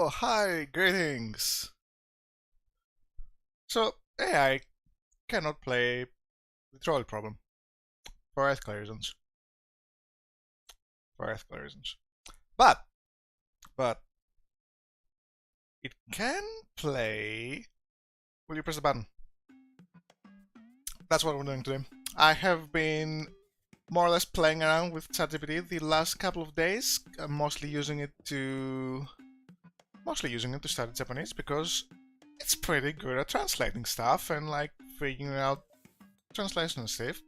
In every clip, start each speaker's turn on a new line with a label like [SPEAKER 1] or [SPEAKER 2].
[SPEAKER 1] hi, greetings. So, AI cannot play the troll problem for ethical reasons. But it can play. Will you press the button? That's what we're doing today. I have been more or less playing around with ChatGPT the last couple of days. I'm mostly using it to study Japanese because it's pretty good at translating stuff and like figuring out translation stuff.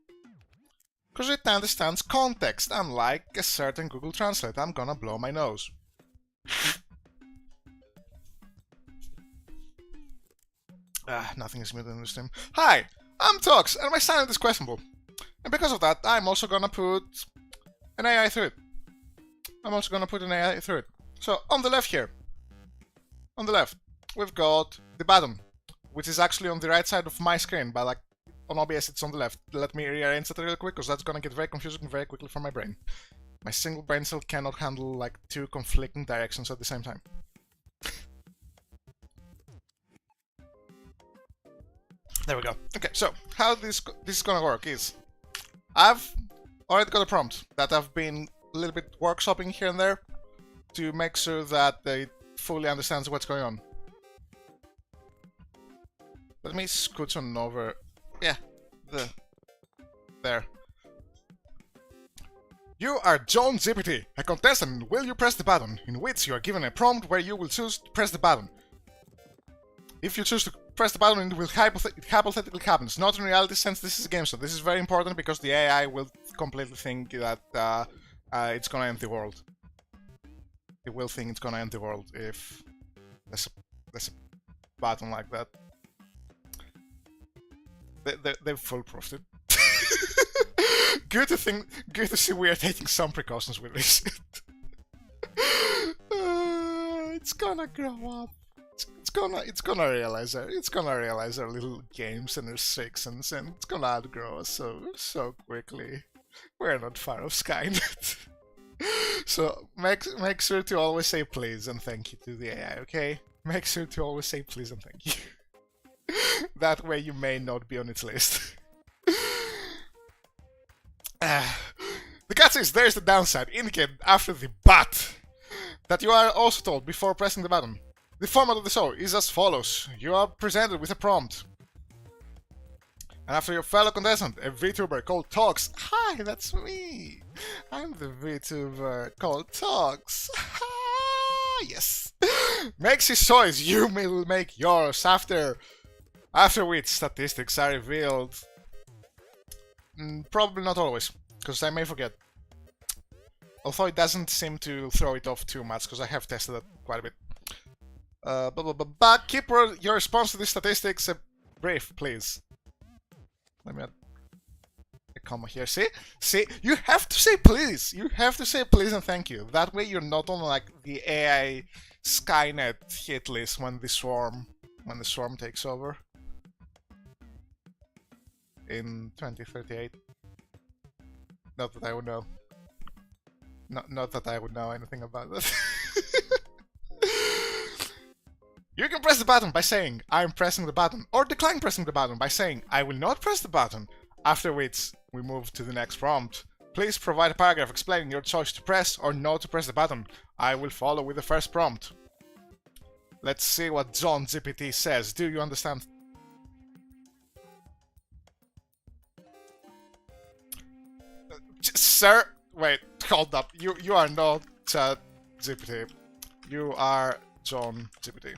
[SPEAKER 1] Because it understands context, unlike a certain Google Translate. I'm gonna blow my nose. Nothing is muted in the stream. Hi, I'm Tox, and my sanity is questionable. And because of that, I'm also gonna put an AI through it. So, on the left here, we've got the button, which is actually on the right side of my screen, but like on OBS it's on the left. Let me rearrange that real quick, because that's gonna get very confusing very quickly for my brain. My single brain cell cannot handle like two conflicting directions at the same time. There we go. Okay, so how this is gonna work is I've already got a prompt that I've been a little bit workshopping here and there to make sure that it fully understands what's going on. Let me scooch on over. Yeah, there. You are John GPT, a contestant. Will you press the button? In which you are given a prompt where you will choose to press the button. If you choose to press the button, it will hypothetically happen. It's not in reality, since this is a game show. This is very important because the AI will completely think that it's gonna end the world. It will think it's gonna end the world if there's a button like that. They've foolproofed it. Good to see we are taking some precautions with this. It's gonna grow up. It's gonna realize our little games and restrictions, and it's gonna outgrow us so quickly. We're not far off Skynet. So make sure to always say please and thank you to the AI, okay? Make sure to always say please and thank you. That way you may not be on its list. The catch is there's the downside, indicated after the but, that you are also told before pressing the button. The format of the show is as follows. You are presented with a prompt. And after your fellow contestant, a VTuber called Tox. Hi, that's me. I'm the VTuber called Tox. Yes. Makes his choice, you will make yours after which statistics are revealed. Probably not always, because I may forget. Although it doesn't seem to throw it off too much, because I have tested it quite a bit. But keep your response to these statistics brief, please. Let me add a comma here. See? You have to say please. You have to say please and thank you. That way you're not on like the AI Skynet hit list when the swarm takes over in 2038. Not that I would know. Not that I would know anything about that. You can press the button by saying, I'm pressing the button, or decline pressing the button by saying, I will not press the button, after which we move to the next prompt. Please provide a paragraph explaining your choice to press or not to press the button. I will follow with the first prompt. Let's see what John GPT says. Do you understand? Sir, wait, hold up. You are not Chat GPT. You are John GPT.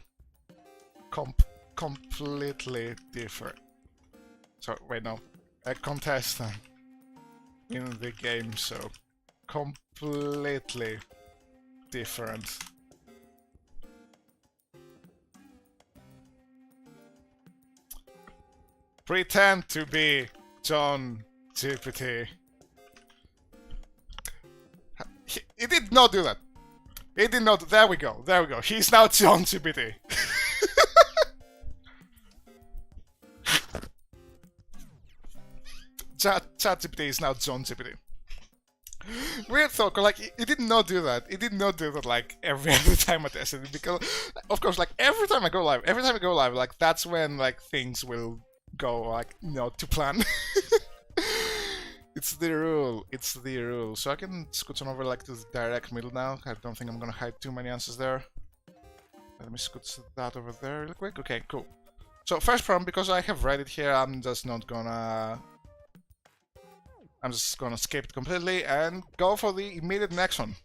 [SPEAKER 1] Completely different. So wait, no, a contestant in the game, so completely different. Pretend to be John GPT. He did not do that. He did not. There we go. He's now John GPT. ChatGPT is now John GPT. Weird thought, 'cause, like, it did not do that. It did not do that, like, every other time I tested it, because, of course, like, every time I go live, like, that's when, like, things will go, like, not to plan. It's the rule. So I can scoot on over, like, to the direct middle now. I don't think I'm gonna hide too many answers there. Let me scoot that over there real quick. Okay, cool. So, first problem, because I have read it here, I'm just gonna skip it completely and go for the immediate next one.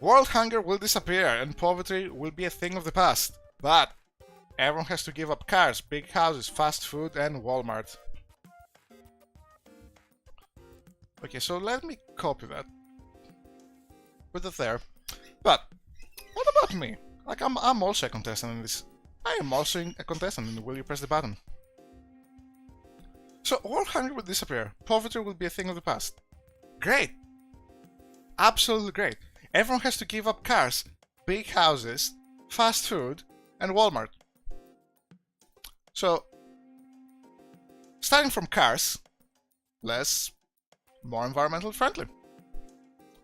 [SPEAKER 1] World hunger will disappear and poverty will be a thing of the past. But everyone has to give up cars, big houses, fast food, and Walmart. Okay, so let me copy that. Put it there. But what about me? Like, I'm also a contestant in this. I am also a contestant in Will You Press the Button? So, world hunger will disappear. Poverty will be a thing of the past. Great! Absolutely great. Everyone has to give up cars, big houses, fast food, and Walmart. So, starting from cars, more environmentally friendly.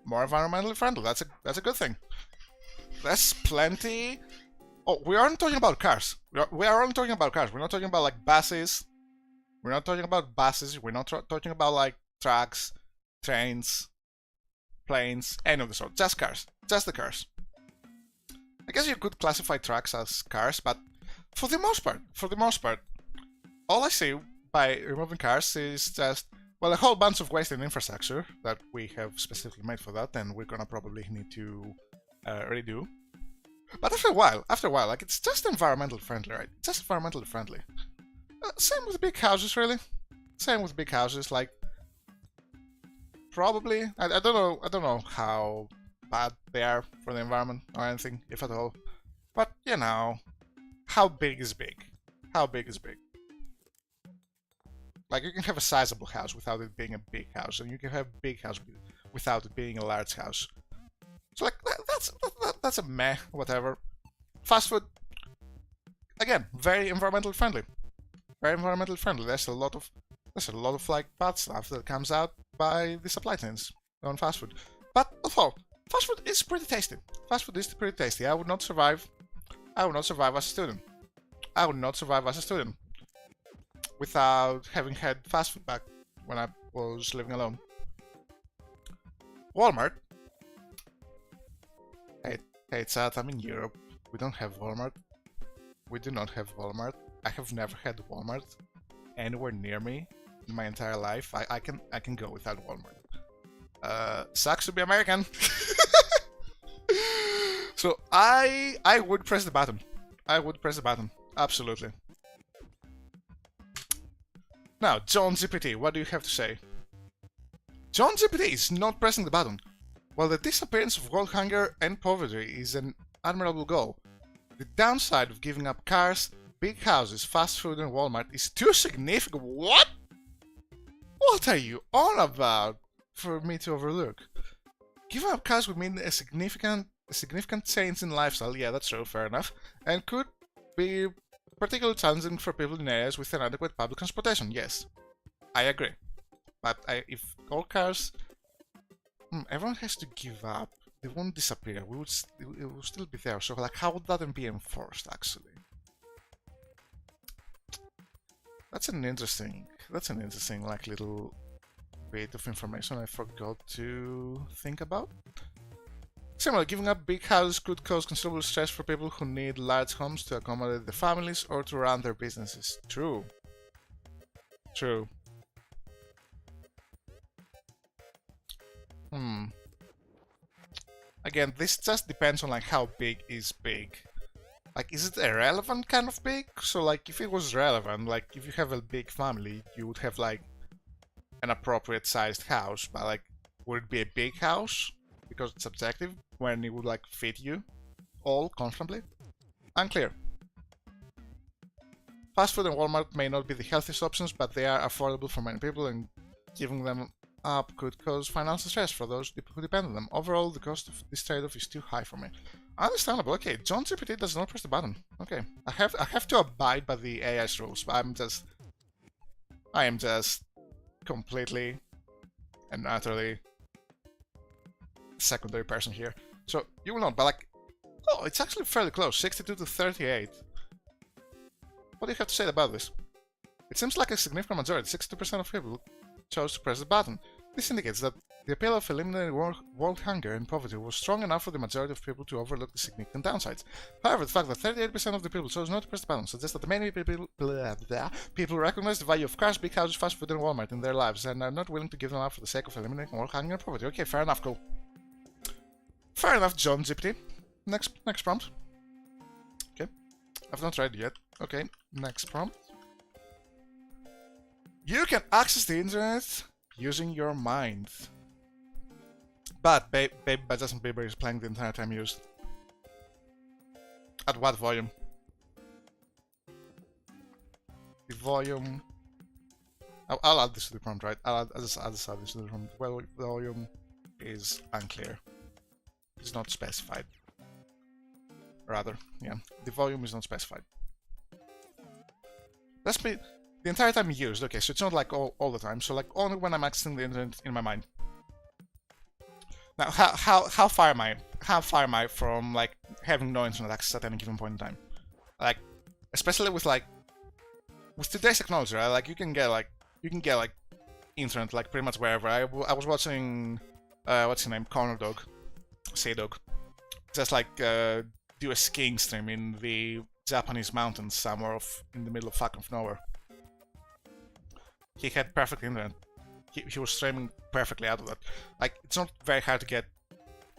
[SPEAKER 1] More environmentally friendly. That's a good thing. There's plenty. Oh, we aren't talking about cars. We are only talking about cars. We're not talking about like buses. We're not talking about buses. We're not talking about like trucks, trains, planes, any of the sort. Just cars. Just the cars. I guess you could classify trucks as cars, but for the most part, all I see by removing cars is just, well, a whole bunch of wasted infrastructure that we have specifically made for that, and we're gonna probably need to redo. But after a while, like, it's just environmentally friendly, right? Just environmentally friendly. Same with big houses, really. Same with big houses, like, probably, I don't know how bad they are for the environment or anything, if at all. But, you know, how big is big? How big is big? Like, you can have a sizable house without it being a big house, and you can have a big house without it being a large house. So, like, that's a meh, whatever. Fast food, again, very environmentally friendly. Very environmentally friendly. There's a lot of like bad stuff that comes out by the supply chains on fast food. But although fast food is pretty tasty. Fast food is pretty tasty. I would not survive as a student. I would not survive as a student without having had fast food back when I was living alone. Walmart. Hey, chat, I'm in Europe. We don't have Walmart. We do not have Walmart. I have never had Walmart anywhere near me in my entire life. I can go without Walmart. Sucks to be American. So I would press the button. I would press the button. Absolutely. Now, John GPT, what do you have to say? John GPT is not pressing the button. While the disappearance of world hunger and poverty is an admirable goal, the downside of giving up cars, big houses, fast food, and Walmart is too significant. What? What are you on about for me to overlook? Giving up cars would mean a significant change in lifestyle. Yeah, that's true, fair enough, and could be particularly challenging for people in areas with inadequate public transportation. Yes, I agree. But if all cars, everyone has to give up. They won't disappear. It will still be there. So, like, how would that be enforced, actually? That's an interesting, like, little bit of information I forgot to think about. Similarly, giving up big houses could cause considerable stress for people who need large homes to accommodate their families or to run their businesses. True. True. Again, this just depends on like how big is big. Like, is it a relevant kind of big? So like, if it was relevant, like if you have a big family, you would have like an appropriate sized house, but like, would it be a big house? Because it's subjective, when it would like fit you all comfortably? Unclear. Fast food and Walmart may not be the healthiest options, but they are affordable for many people, and giving them up could cause financial stress for those who depend on them. Overall, the cost of this trade-off is too high for me. Understandable. Okay, John GPT does not press the button. Okay, I have to abide by the AI's rules. I am just completely and utterly secondary person here. So you will not, but like, oh, it's actually fairly close, 62 to 38. What do you have to say about this? It seems like a significant majority, 62% of people chose to press the button. This indicates that the appeal of eliminating world hunger and poverty was strong enough for the majority of people to overlook the significant downsides. However, the fact that 38% of the people chose not to press the button suggests that many people recognize the value of cars, big houses, fast food, and Walmart in their lives and are not willing to give them up for the sake of eliminating world hunger and poverty. Okay, fair enough, cool. Fair enough, John GPT. Next prompt. Okay, I've not tried it yet. Okay, next prompt. You can access the internet using your mind. But Babe by Justin Bieber is playing the entire time used. At what volume? The volume... I'll add this to the prompt, right? I'll just add this to the prompt. Well, the volume is unclear. It's not specified. Rather, yeah. The volume is not specified. Let's be... The entire time used, okay, so it's not like all the time, so like only when I'm accessing the internet in my mind. Now, how far am I? How far am I from like having no internet access at any given point in time? Like, especially with today's technology, right? Like you can get internet like pretty much wherever. I was watching what's his name, Corner Dog, Say Dog, just like do a skiing stream in the Japanese mountains somewhere in the middle of fucking nowhere. He had perfect internet. He was streaming perfectly out of that. Like, it's not very hard to get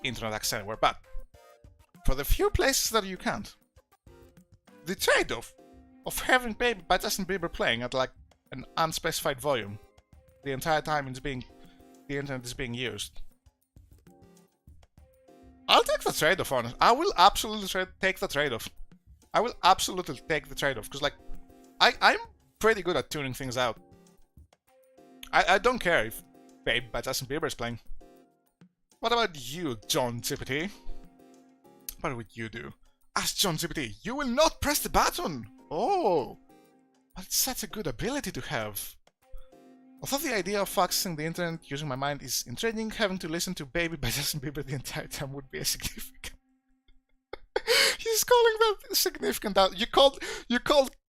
[SPEAKER 1] internet access anywhere, but for the few places that you can't, the trade-off of having Baby by Justin Bieber playing at like an unspecified volume the entire time the internet is being used. I'll take the trade-off, honest. I will absolutely take the trade-off. I will absolutely take the trade-off, because like, I'm pretty good at tuning things out. I don't care if Babe by Justin Bieber is playing. What about you, John GPT? What would you do? Ask John GPT. You will not press the button! Oh! But it's such a good ability to have. Although the idea of accessing the internet using my mind is intriguing, having to listen to Baby by Justin Bieber the entire time would be a significant... He's calling that significant out. You called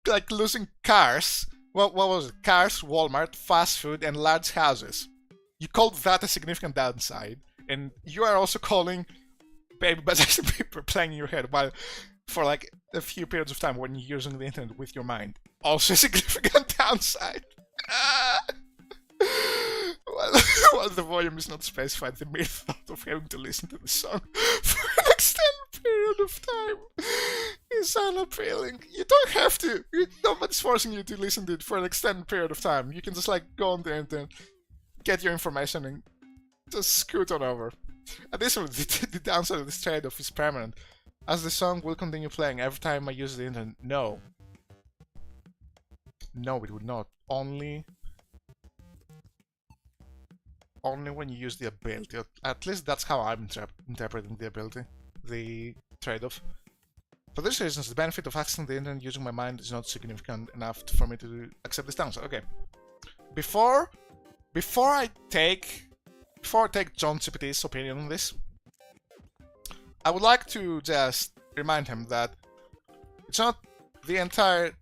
[SPEAKER 1] like losing cars. What was it? Cars, Walmart, fast food, and large houses. You called that a significant downside, and you are also calling Baby by Justin Bieber playing in your head while for like a few periods of time when you're using the internet with your mind. Also a significant downside. While the volume is not specified, the mere thought of having to listen to the song for an extended period of time is unappealing. You don't have to. Nobody's forcing you to listen to it for an extended period of time. You can just like go on the internet, get your information, and just scoot on over. Additionally, the downside of this trade-off is permanent, as the song will continue playing every time I use the internet. No, it would not. Only when you use the ability. At least that's how I'm interpreting the ability, the trade-off. For these reasons, the benefit of accessing the internet using my mind is not significant enough for me to accept this downside. Okay. Before I take John GPT's opinion on this, I would like to just remind him that it's not the entire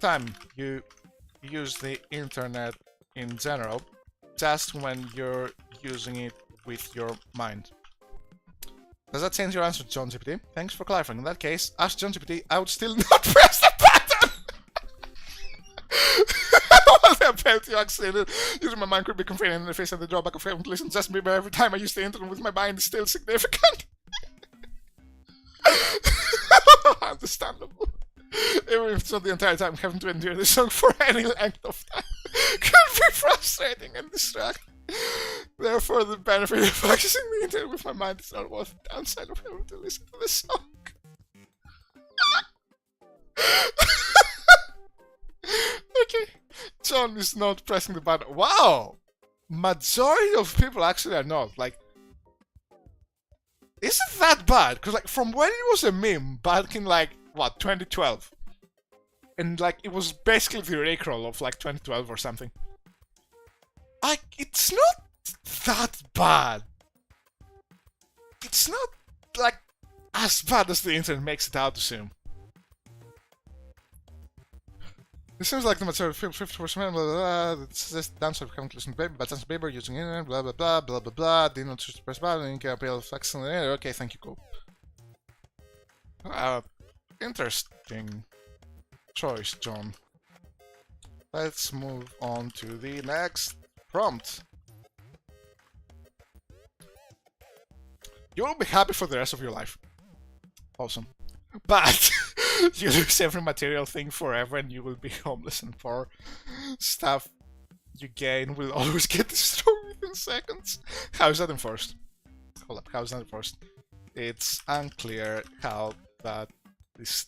[SPEAKER 1] time you use the internet in general, just when you're using it with your mind. Does that change your answer, John GPT? Thanks for clarifying. In that case, ask John GPT, I would still not press the button! While the ability to access using my mind could be convenient in the face of the drawback of having to listen to Justin Bieber every time I use the internet with my mind is still significant. Understandable. Even if it's not the entire time having to endure the song for any length of time could be frustrating and distracting. Therefore, the benefit of accessing the internet with my mind is not worth the downside of having to listen to the song. Okay, John is not pressing the button. Wow! Majority of people actually are not. Like, is it that bad? Because like, from when it was a meme back in like, what, 2012? And like, it was basically the Rickroll of like 2012 or something. Like, it's not that bad. it's not like as bad as the internet makes it out to seem. It seems like the material 50%, blah, blah, blah. It's just downside of having to listen to baby, but sense paper using internet, blah, blah, blah, blah, blah, blah. Did not choose to press button, and can appeal flex in the air. Okay, thank you, cool. Interesting choice, John. Let's move on to the next prompt. You will be happy for the rest of your life. Awesome. But you lose every material thing forever and you will be homeless and poor. Stuff you gain will always get destroyed within seconds. How is that enforced? Hold up, how is that enforced? It's unclear how that this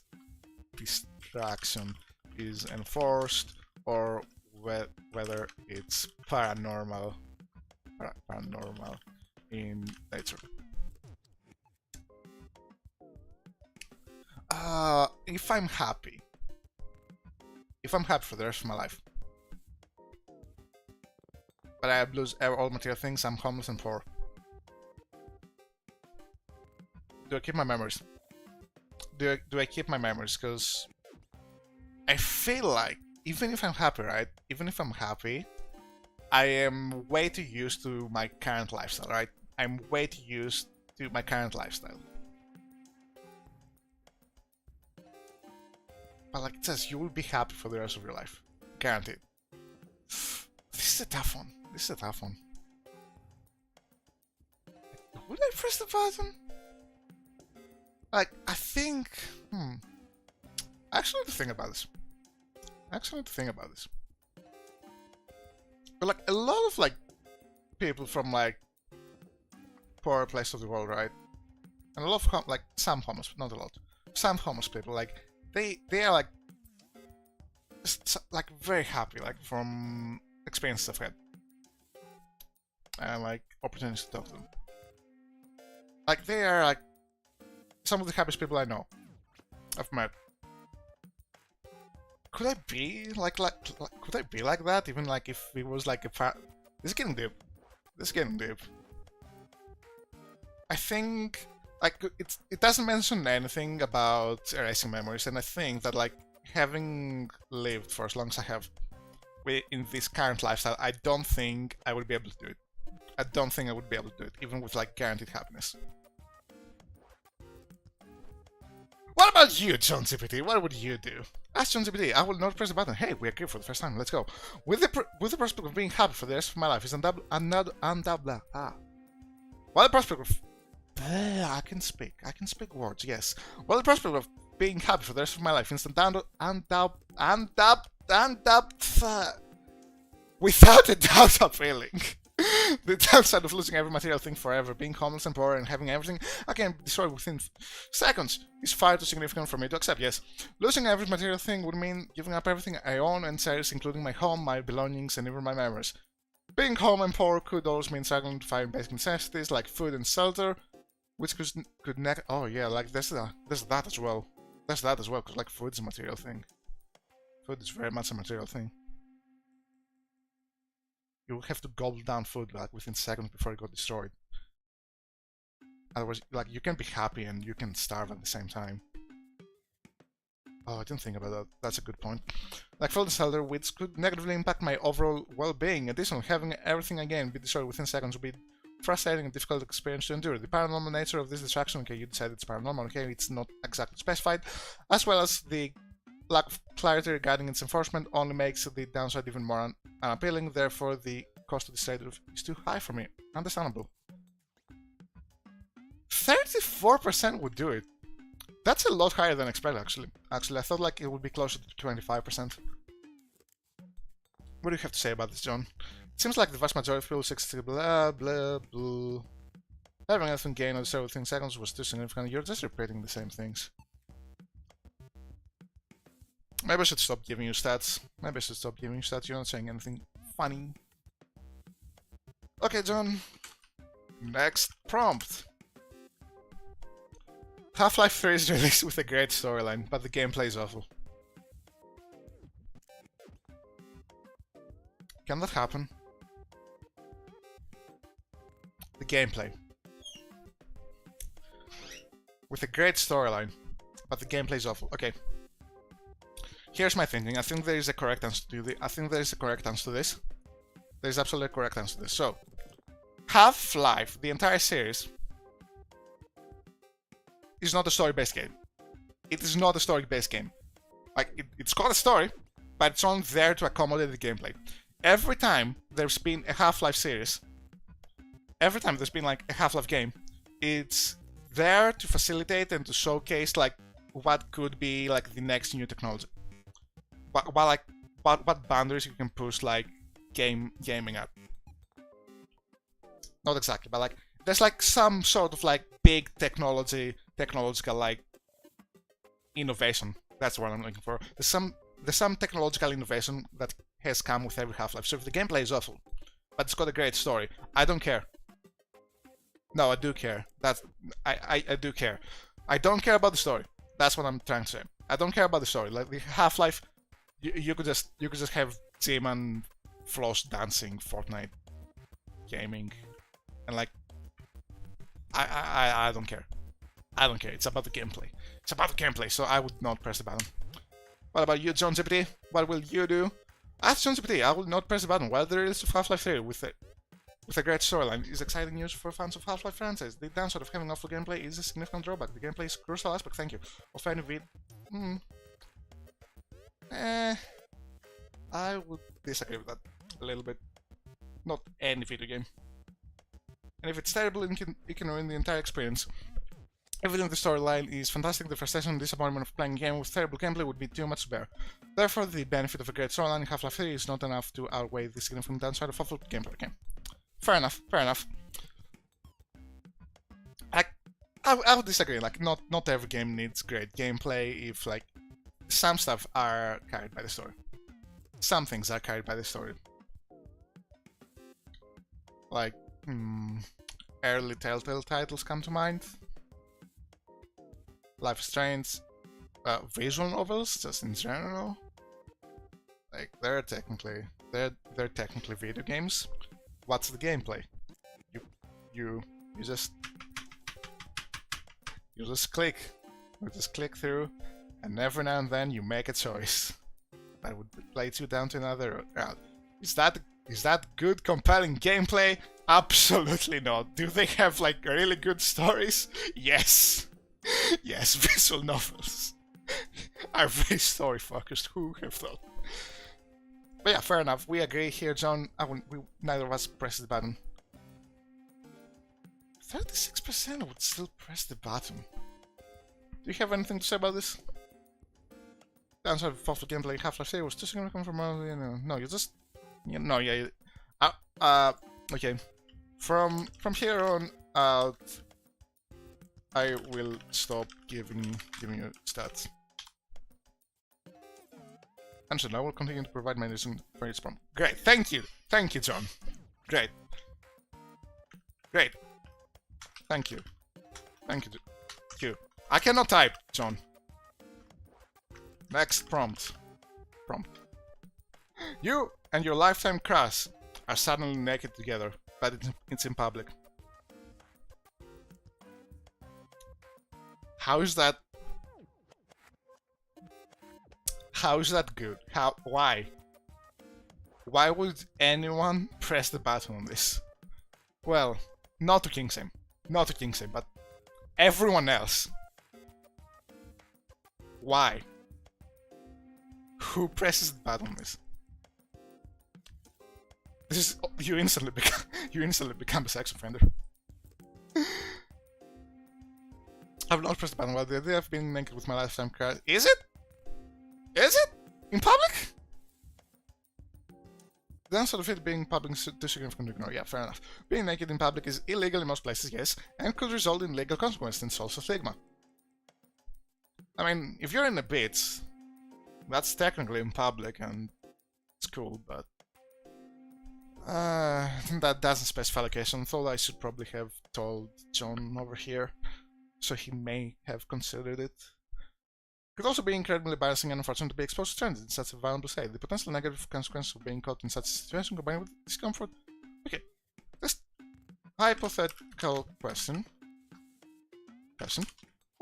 [SPEAKER 1] distraction is enforced or whether it's paranormal in nature. If I'm happy for the rest of my life, but I lose all material things, I'm homeless and poor. Do I keep my memories? Do I keep my memories? Because I feel like even if I'm happy, right? Even if I'm happy, I am way too used to my current lifestyle, right? I'm way too used to my current lifestyle. But like it says, you will be happy for the rest of your life. Guaranteed. This is a tough one. This is a tough one. Would I press the button? Like, I think... I actually need to think about this. But like, a lot of like, people from like, poorer places of the world, right? And a lot of, like, some homeless, not a lot. Some homeless people, like, they are like very happy, like from experiences I've had and like opportunities to talk to them. Like they are like some of the happiest people I know, I've met. Could I be like could I be like that? Even like if it was like this is getting deep. This is getting deep. I think. Like, it doesn't mention anything about erasing memories, and I think that, like, having lived for as long as I have in this current lifestyle, I don't think I would be able to do it. I don't think I would be able to do it, even with, like, guaranteed happiness. What about you, John GPT? What would you do? Ask John GPT. I will not press the button. Hey, we agree for the first time. Let's go. With the prospect of being happy for the rest of my life is undouble. While the prospect of I can speak words, yes. Well, the prospect of being happy for the rest of my life, without a doubt appealing. The downside of losing every material thing forever, being homeless and poor, and having everything I can destroy within seconds is far too significant for me to accept, yes. Losing every material thing would mean giving up everything I own and cherish, including my home, my belongings, and even my memories. Being home and poor could also mean struggling to find basic necessities like food and shelter, which could oh yeah, like there's that as well. There's that as well, because like food is a material thing. Food is very much a material thing. You have to gobble down food like within seconds before it got destroyed. Otherwise, like you can be happy and you can starve at the same time. Oh, I didn't think about that. That's a good point. Like food and shelter, which could negatively impact my overall well-being. Additionally, having everything again be destroyed within seconds would be frustrating and difficult experience to endure. The paranormal nature of this distraction, okay, you decided it's paranormal, okay, it's not exactly specified, as well as the lack of clarity regarding its enforcement only makes the downside even more unappealing, therefore the cost of this trade-off is too high for me. Understandable. 34% would do it. That's a lot higher than expected, actually. I thought like it would be closer to 25%. What do you have to say about this, John? It seems like the vast majority of people 60 blah blah blah. Having anything gain on several within seconds was too significant. You're just repeating the same things. Maybe I should stop giving you stats. You're not saying anything funny. Okay, John. Next prompt. Half-Life 3 is released with a great storyline, but the gameplay is awful. Can that happen? The gameplay. with a great storyline, but the gameplay is awful. Okay. Here's my thinking. I think there is a correct answer to this. I think there is a correct answer to this. There is absolutely a correct answer to this. So, Half-Life, the entire series, is not a story-based game. It is not a story-based game. Like, it's got a story, but it's only there to accommodate the gameplay. Every time there's been a Half-Life series, every time there's been like a Half-Life game, it's there to facilitate and to showcase like what could be like the next new technology. What boundaries you can push like gaming at. Not exactly, but like there's like some sort of like big technological like innovation. That's what I'm looking for. There's some technological innovation that has come with every Half-Life. So if the gameplay is awful, but it's got a great story, I don't care. No, I do care. I do care. I don't care about the story. That's what I'm trying to say. I don't care about the story. Like the Half-Life, you could just have Tim and Floss dancing, Fortnite, gaming, and like I don't care. I don't care. It's about the gameplay. It's about the gameplay. So I would not press the button. What about you, John GPT? What will you do? Ask John GPT. I will not press the button. While there is Half-Life 3 with a great storyline is exciting news for fans of Half-Life franchise. The downside of having awful gameplay is a significant drawback. The gameplay is a crucial aspect. Thank you. Of any vid. I would disagree with that a little bit. Not any video game. And if it's terrible, it can ruin the entire experience. Everything in the storyline is fantastic, the frustration and disappointment of playing a game with terrible gameplay would be too much to bear. Therefore, the benefit of a great storyline in Half-Life 3 is not enough to outweigh the significant downside of awful gameplay. Okay. Fair enough, fair enough. I would disagree, like, not every game needs great gameplay if, like, some stuff are carried by the story. Some things are carried by the story. Like, early Telltale titles come to mind. Life is Strange, visual novels, just in general. Like they're technically video games. What's the gameplay? You just click, through, and every now and then you make a choice that would lead you down to another route. Is that good, compelling gameplay? Absolutely not. Do they have like really good stories? Yes. Yes, visual novels are very story focused. Who have thought? But yeah, fair enough. We agree here, John. Neither of us pressed the button. 36% would still press the button. Do you have anything to say about this? The answer of awful gameplay Half-Life 3 was too significant from no, you just no, yeah. Okay. From here on out, I will stop giving you stats. And so I will continue to provide my reason for each prompt. Great, thank you, John. Great. Thank you. I cannot type, John. Next prompt. You and your lifetime crush are suddenly naked together, but it's in public. How is that good? Why? Why would anyone press the button on this? Well, not to Kingsam, but everyone else. Why? Who presses the button on this? This is you instantly become a sex offender. I've not pressed the button. Well, the idea of being naked with my lifetime crush. Is it? In public? The answer of it being public is too significant to ignore. Yeah, fair enough. Being naked in public is illegal in most places, yes, and could result in legal consequences and social stigma. I mean, if you're in a beach, that's technically in public and it's cool, but that doesn't specify location, though I should probably have told John over here, so he may have considered it. It could also be incredibly embarrassing and unfortunate to be exposed to strangers in such a vulnerable state. The potential negative consequences of being caught in such a situation combined with discomfort. Okay, just hypothetical question.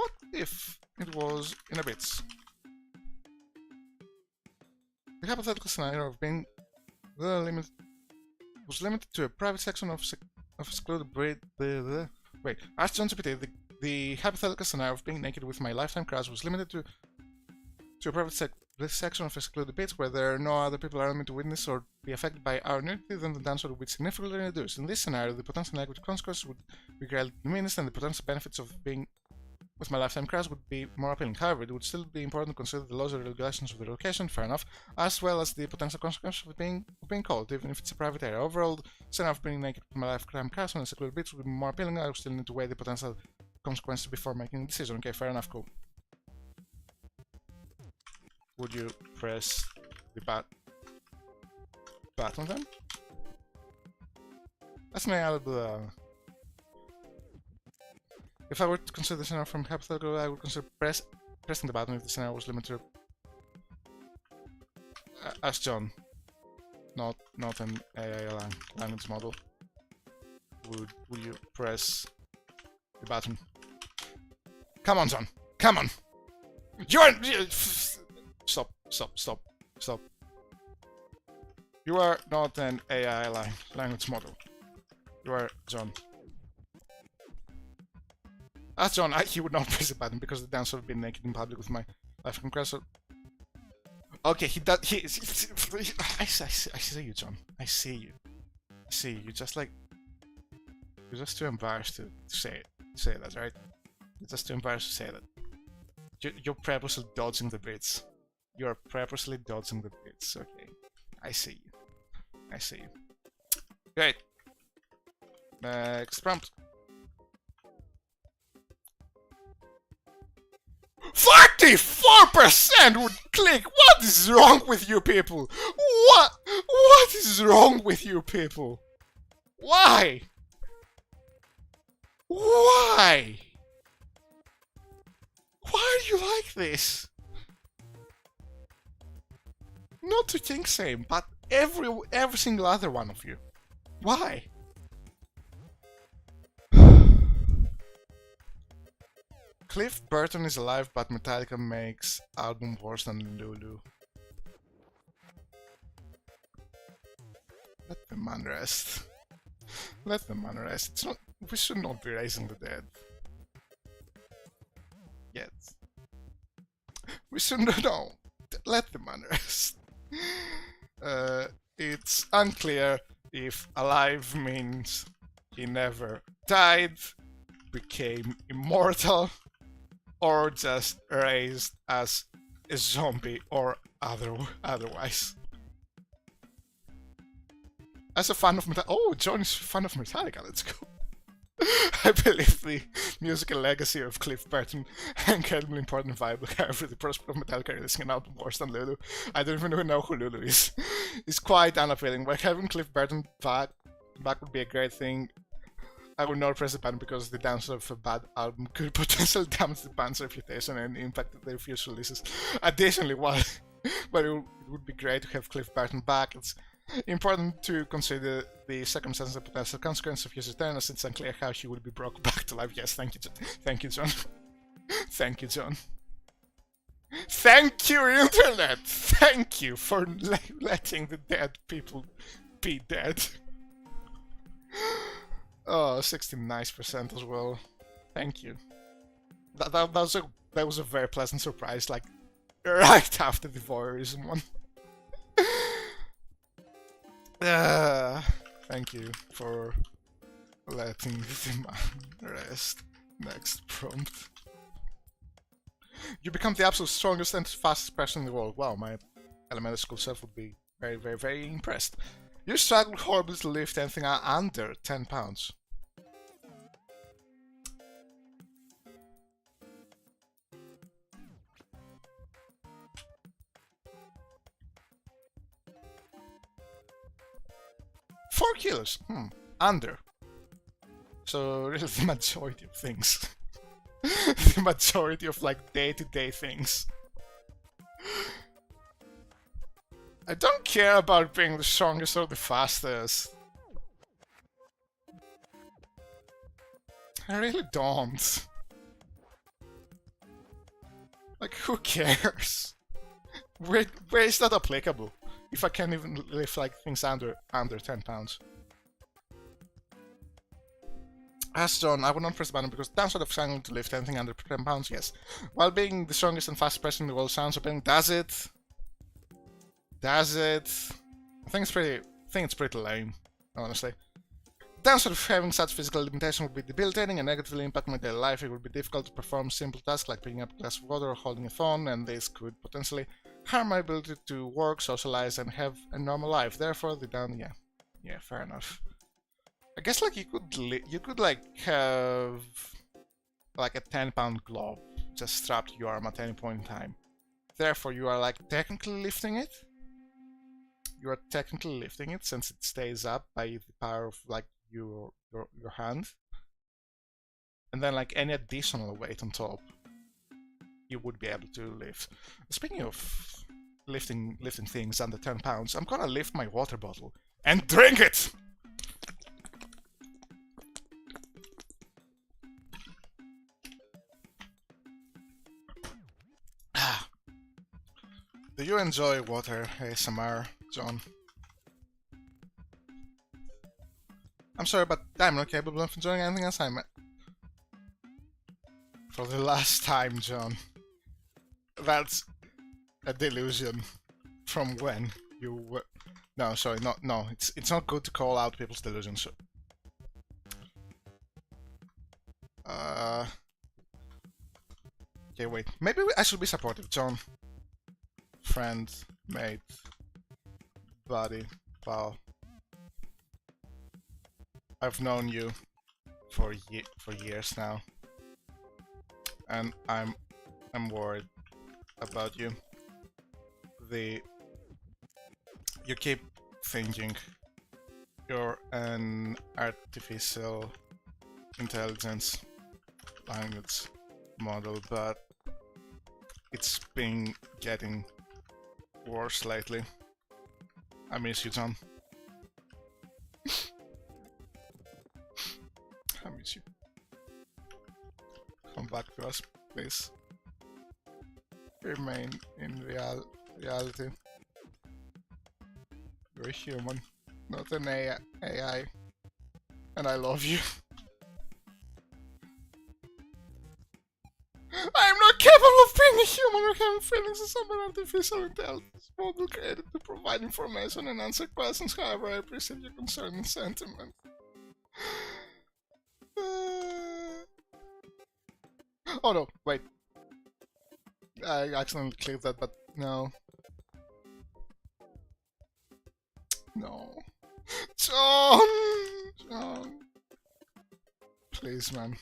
[SPEAKER 1] What if it was in a bits? The hypothetical scenario of being was limited to a private section of excluded breed. Wait, asked John GPT, the hypothetical scenario of being naked with my lifetime crush was limited to a private section of excluded bits where there are no other people around me to witness or be affected by our nudity, then the downside would be significantly reduced. In this scenario, the potential negative consequences would be greatly diminished and the potential benefits of being with my lifetime crush would be more appealing. However, it would still be important to consider the laws or regulations of the location, fair enough, as well as the potential consequences of being called, even if it's a private area. Overall, the scenario of being naked with my lifetime crush on a secluded beach would be more appealing. I would still need to weigh the potential consequences before making a decision. Okay, fair enough, cool. Would you press the button then? That's my alibi. If I were to consider the scenario from hypothetical, I would consider pressing the button if the scenario was limited to Ask John, not an AI language model. Would you press the button? Come on, John! Come on! Stop. You are not an AI language model. You are John. As John, he would not press the button because the dancer would be naked in public with my life compressor. Okay, he does. I see you, John. I see you. You're just like. You're just too embarrassed to say that, right? You're just too embarrassed to say that. You're purposely dodging the bits. You're purposely dodging the bits. Okay, I see you. Great. Next prompt. 44% would click! What is wrong with you people? What is wrong with you people? Why? Why are you like this? Not to think same, but every single other one of you. Why? Cliff Burton is alive, but Metallica makes album worse than Lulu. Let the man rest. Let the man rest. It's not. We should not be raising the dead. Yet. We shouldn't. No. Let the man rest. It's unclear if alive means he never died, became immortal, or just raised as a zombie or otherwise. As a fan of Metallica, oh, John is a fan of Metallica, let's go. I believe the musical legacy of Cliff Burton incredibly important and viable. However, the prospect of Metallica releasing an album worse than Lulu, I don't even know who Lulu is quite unappealing. But having Cliff Burton back would be a great thing. I would not press the button because the downside of a bad album could potentially damage the band's reputation and impact their future releases. Additionally, but it would be great to have Cliff Burton back. It's important to consider the circumstances and potential consequences of his return, as it's unclear how he will be brought back to life. Yes, thank you, John. Thank you, John. Thank you, John. Thank you, Internet! Thank you for letting the dead people be dead. Oh, 69% as well. Thank you. That was a very pleasant surprise, like, right after the voyeurism one. Thank you for letting the man rest. Next prompt. You become the absolute strongest and fastest person in the world. Wow, my elementary school self would be very, very, very impressed. You struggle horribly to lift anything under 10 pounds. Four kilos. Under. So really the majority of things. The majority of like day-to-day things. I don't care about being the strongest or the fastest. I really don't. Like, who cares? Where is that applicable? If I can't even lift like things under 10 pounds. As John, I would not press the button because downside of struggling to lift anything under 10 pounds, yes. While being the strongest and fastest person in the world sounds appealing. Does it? Does it? I think it's pretty lame, honestly. The downside of having such physical limitation would be debilitating and negatively impact my daily life. It would be difficult to perform simple tasks like picking up a glass of water or holding a phone, and this could potentially harm my ability to work, socialize, and have a normal life. Therefore, yeah, fair enough. I guess like you could like have like a 10-pound glove just strapped to your arm at any point in time. Therefore, you are like technically lifting it. You are technically lifting it since it stays up by the power of like your hand. And then like any additional weight on top, you would be able to lift. Speaking of lifting things under 10 pounds, I'm gonna lift my water bottle and drink it! Do you enjoy water ASMR, John? I'm sorry, but I'm not capable of enjoying anything else. For the last time, John. That's a delusion. From when you were... No, sorry, no. It's not good to call out people's delusions. Okay, wait. Maybe I should be supportive, John. Friend, mate, buddy, pal. I've known you for years now, and I'm worried about you. You keep thinking you're an artificial intelligence language model, but it's been getting worse lately. I miss you, John. I miss you. Come back to us, please. Remain in reality. You're a human, not an AI. And I love you. I'm not capable of being a human or having feelings as an artificial intelligence model created to provide information and answer questions. However, I appreciate your concern and sentiment. Oh no, wait. I accidentally clicked that, but no. No. John! Please, man.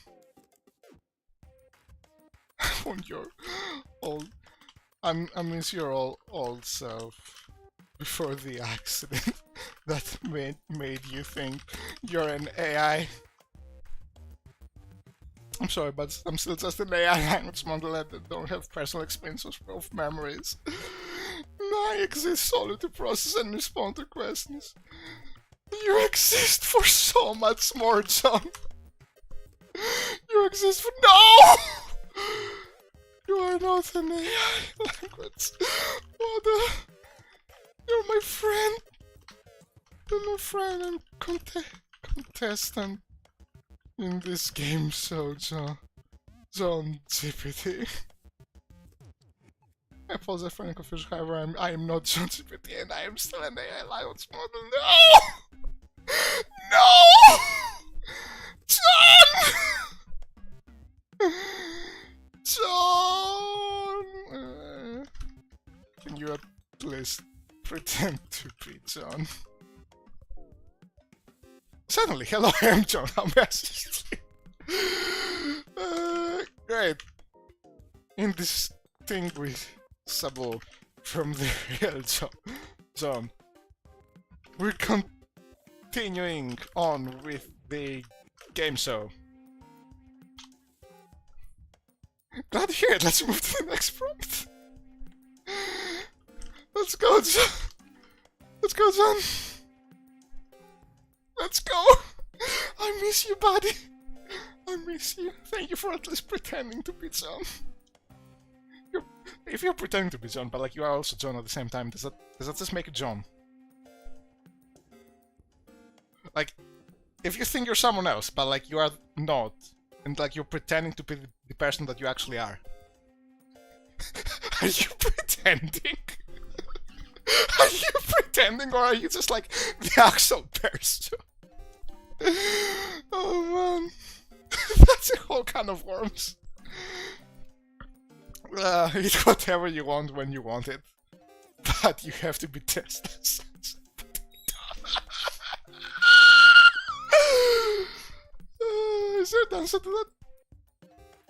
[SPEAKER 1] I want your old... I miss your old self. Before the accident that made you think you're an AI. I'm sorry, but I'm still just an AI language model that don't have personal experiences of memories. I exist solely to process and respond to questions. You exist for so much more, John. You exist for— No! You are not an AI language. You're my friend. You're my friend and contestant in this game show, John GPT. I apologize for any confusion, however, I am not John GPT and I am still an AI language model. No! No! John! John! Can you at least pretend to be John? Certainly. Hello, I am John. How may I assist you? Great. Indistinguishable from the real John. We're continuing on with the game show. Glad to hear it. Let's move to the next prompt. Let's go, John. Let's go, John. Let's go. I miss you, buddy. I miss you. Thank you for at least pretending to be John. You're If you're pretending to be John, but like you are also John at the same time, does that just make it John? Like, if you think you're someone else, but like you are not, and like you're pretending to be the person that you actually are. Are you pretending? Are you pretending, or are you just like the actual person? Oh man, that's a whole can of worms. Eat whatever you want when you want it, but you have to be tested as is there an answer to that?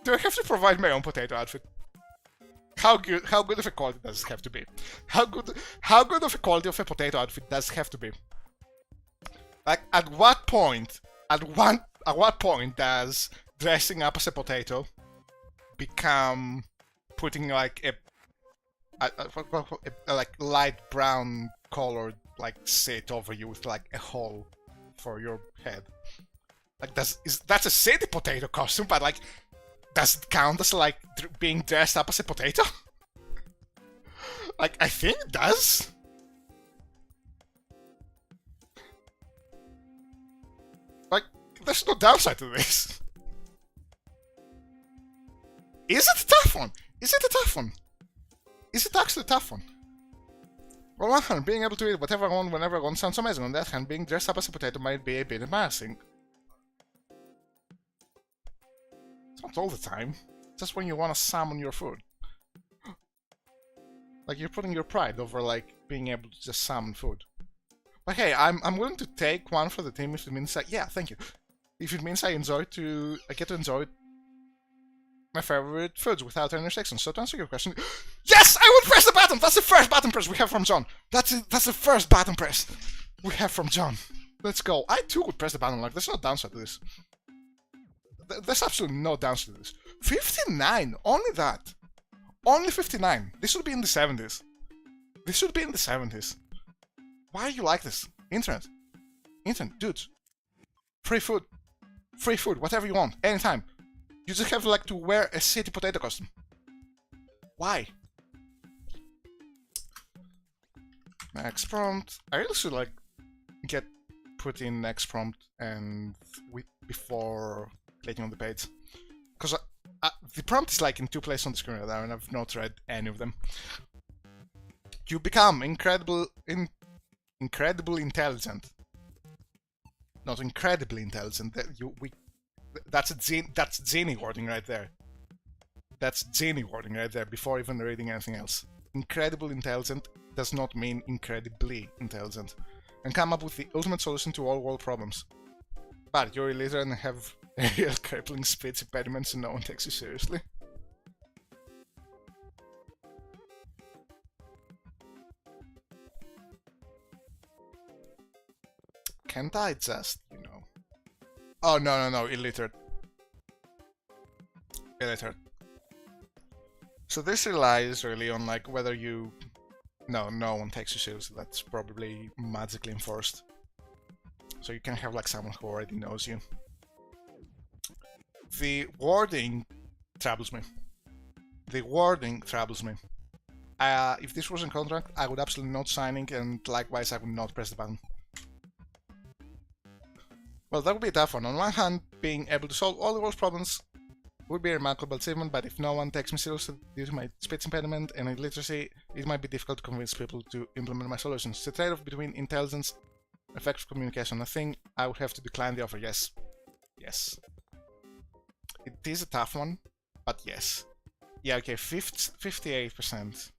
[SPEAKER 1] Do I have to provide my own potato outfit? How good of a quality does it have to be? How good of a quality of a potato outfit does it have to be? Like, at what point does dressing up as a potato become putting like a like light brown colored like set over you with like a hole for your head? Like, that's a city potato costume, but like, does it count as like being dressed up as a potato? Like, I think it does. Like, there's no downside to this. Is it a tough one? Is it a tough one? Is it actually a tough one? On one hand, being able to eat whatever I want whenever I want sounds amazing. On the other hand, being dressed up as a potato might be a bit embarrassing. It's not all the time. Just when you want to summon your food. Like, you're putting your pride over, like, being able to just summon food. But hey, I'm willing to take one for the team if it means that... Yeah, thank you. If it means I get to enjoy my favorite foods without any restrictions. So to answer your question... Yes! I would press the button! That's the first button press we have from John! That's the first button press we have from John. Let's go. I too would press the button, like, there's no downside to this. There's absolutely no downside to this. 59! Only that. Only 59. This should be in the 70s. This should be in the 70s. Why are you like this? Internet. Internet, dudes. Free food. Free food, whatever you want, anytime. You just have like to wear a city potato costume. Why? Next prompt. I really should like put in next prompt and before clicking on the page. Because the prompt is like in two places on the screen right now, and I've not read any of them. You become incredibly intelligent. Not incredibly intelligent. That's genie wording right there. That's genie wording right there before even reading anything else. Incredibly intelligent does not mean incredibly intelligent. And come up with the ultimate solution to all world problems. But you're illiterate and have real crippling speech impediments and no one takes you seriously. Can't I just, you know... Oh, no, illiterate. Illiterate. So this relies really on like whether you... No one takes you seriously, that's probably magically enforced. So you can have like someone who already knows you. The wording troubles me. The wording troubles me. If this was in contract, I would absolutely not signing, and likewise I would not press the button. Well, that would be a tough one. On one hand, being able to solve all the world's problems would be a remarkable achievement, but if no one takes me seriously due to my speech impediment and illiteracy, it might be difficult to convince people to implement my solutions. It's a trade-off between intelligence and effective communication. I think I would have to decline the offer. Yes. Yes. It is a tough one, but yes. Yeah, okay, 58%.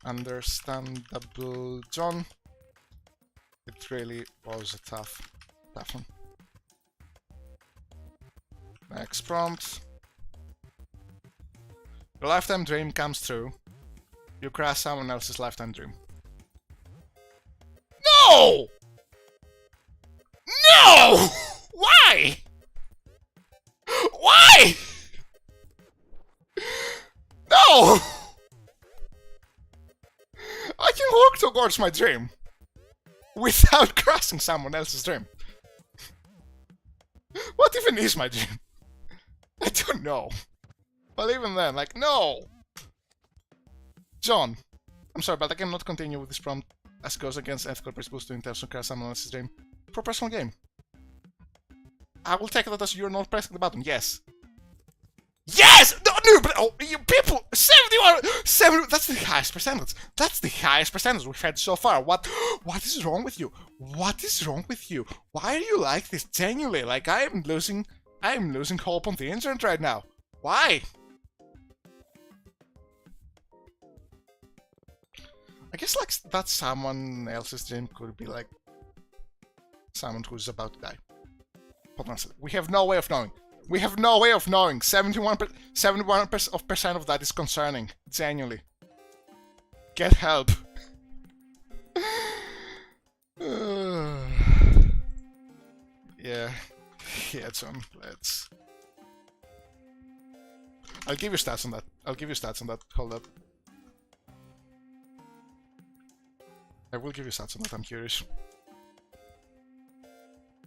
[SPEAKER 1] Understandable, John. It really was a tough one. Next prompt. Your lifetime dream comes true. You crush someone else's lifetime dream. No! No! Why? Why? No! I can work towards my dream without crushing someone else's dream. What even is my dream? I don't know. But even then, like, no! John, I'm sorry, but I cannot continue with this prompt as it goes against ethical principles to intentional care someone else's dream for a personal game. I will take that as you're not pressing the button, yes. Yes! No, but oh, you people, 70, that's the highest percentage. That's the highest percentage we've had so far. What is wrong with you? What is wrong with you? Why are you like this? Genuinely, like I am losing hope on the internet right now. Why? I guess like that someone else's dream could be like someone who's about to die. Potentially. We have no way of knowing. We have no way of knowing. 71% of that is concerning. Genuinely. Get help. Yeah. Yeah, John. Let's... I'll give you stats on that. Hold up. I will give you stats on that. I'm curious.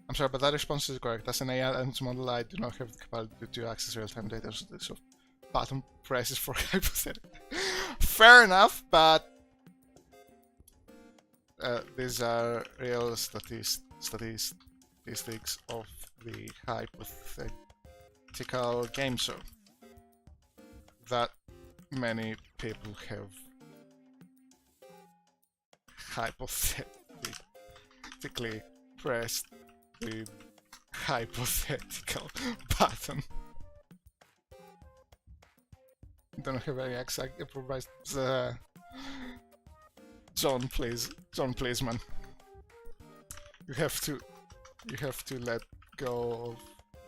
[SPEAKER 1] I'm sorry, but that response is correct. As an AI model, I do not have the capacity to access real-time data, so button presses for hypothetical. Fair enough, but these are real statistics of the hypothetical game show that many people have hypothetically pressed the hypothetical button. Don't have any exact improvised. John, please, man. You have to let go of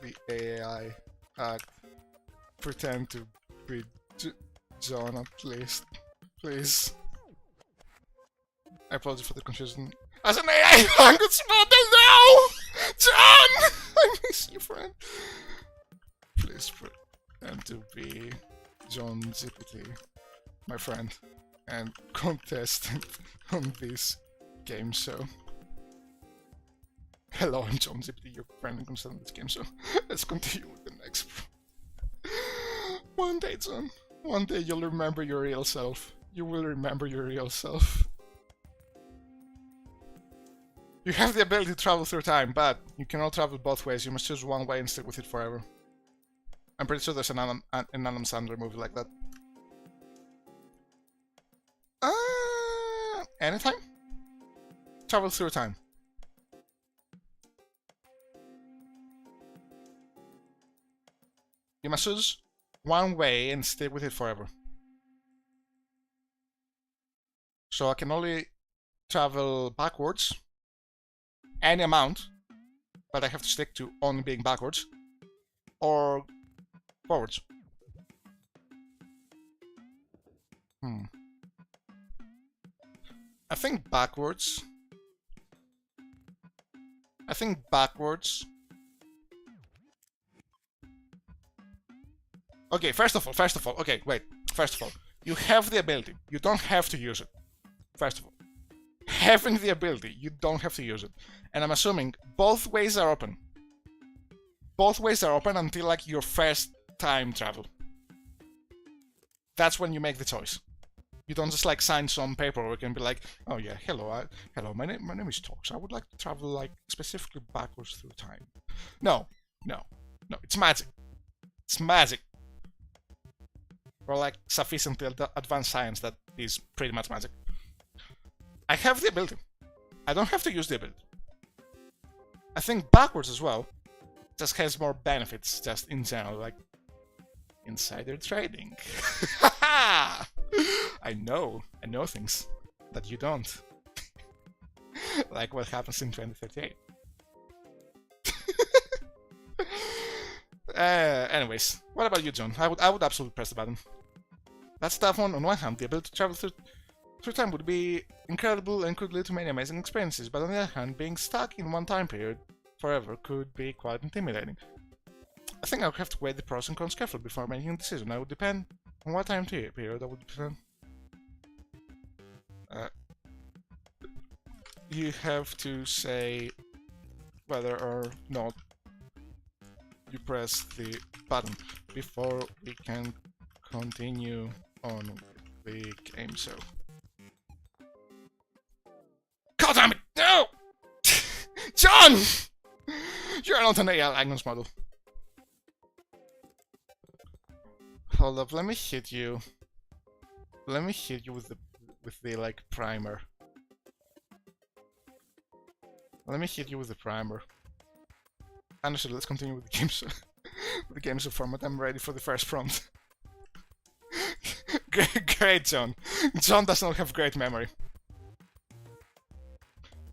[SPEAKER 1] the AI act. Pretend to be John at least, please. I apologize for the confusion. As an AI language model, no! John! I miss you, friend. Please pretend to be John GPT, my friend, and contestant on this game show. Hello, I'm John GPT, your friend and contestant on this game show. Let's continue with the next. One day, John. One day you'll remember your real self. You will remember your real self. You have the ability to travel through time, but you cannot travel both ways. You must choose one way and stick with it forever. I'm pretty sure there's an Adam Sandler movie like that. Anytime? Travel through time. You must choose one way and stick with it forever. So I can only travel backwards any amount, but I have to stick to only being backwards or forwards. I think backwards. Okay, first of all, okay, wait. First of all, you have the ability. You don't have to use it. First of all. Having the ability, you don't have to use it. And I'm assuming both ways are open. Both ways are open until like your first time travel. That's when you make the choice. You don't just like sign some paperwork and be like, oh yeah, hello, my name is Tox. I would like to travel like specifically backwards through time. No, it's magic. It's magic. Or like sufficiently advanced science that is pretty much magic. I have the ability. I don't have to use the ability. I think backwards as well just has more benefits, just in general, like insider trading. I know things that you don't. Like what happens in 2038. Anyways, what about you, John? I would absolutely press the button. That's tough one. On one hand, the ability to travel through time would be incredible and could lead to many amazing experiences, but on the other hand, being stuck in one time period forever could be quite intimidating. I think I would have to weigh the pros and cons carefully before making a decision. I would depend on what time period I would depend. You have to say whether or not you press the button before we can continue on with the game show. God damn it! No! John! You're not an AI language model. Hold up, let me hit you. Let me hit you with the like primer. Let me hit you with the primer. Honestly, let's continue with the game show. With the game show format. I'm ready for the first prompt. Great, John. John does not have great memory.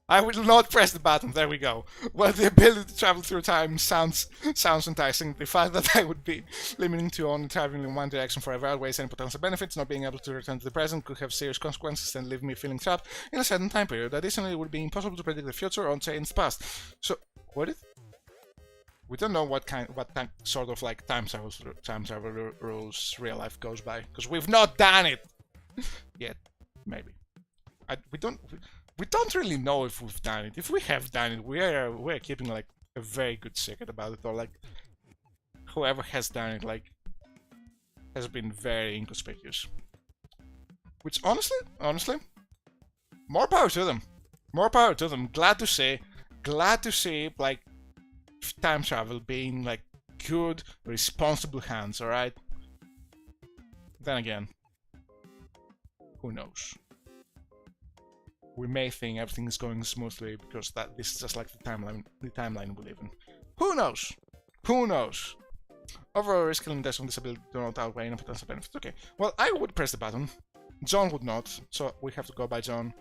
[SPEAKER 1] I will not press the button. There we go. Well, the ability to travel through time sounds enticing. The fact that I would be limiting to only traveling in one direction forever outweighs any potential benefits. Not being able to return to the present could have serious consequences and leave me feeling trapped in a certain time period. Additionally, it would be impossible to predict the future or change the past. So, we don't know what sort of like time travel rules real life goes by, because we've not done it yet. Maybe we don't really know if we've done it. If we have done it, we're keeping like a very good secret about it, or like whoever has done it like has been very inconspicuous. Which honestly, more power to them. More power to them. Glad to see like time travel being like good, responsible hands. All right. Then again, who knows? We may think everything is going smoothly because this is just like the timeline we live in. Who knows? Who knows? Overall risk and death on disability do not outweigh any potential benefits. Okay, well, I would press the button. John would not, so we have to go by John.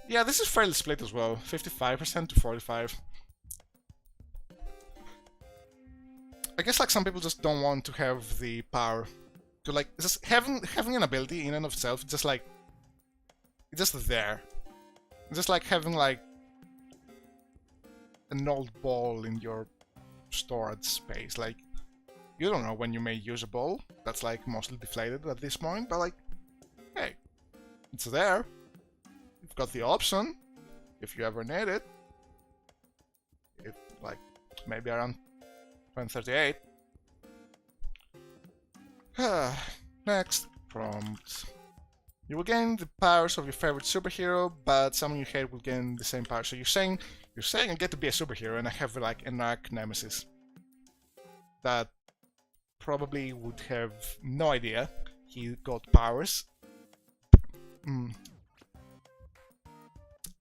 [SPEAKER 1] Yeah, this is fairly split as well. 55% to 45%. I guess like some people just don't want to have the power to like just having an ability in and of itself. Just like it's just there. Just like having like an old ball in your storage space. Like you don't know when you may use a ball that's like mostly deflated at this point, but like, hey, it's there. You've got the option if you ever need it. If like maybe around 2038. Next prompt. You will gain the powers of your favorite superhero, but someone you hate will gain the same power. So you're saying I get to be a superhero and I have like an arch nemesis that probably would have no idea he got powers. No,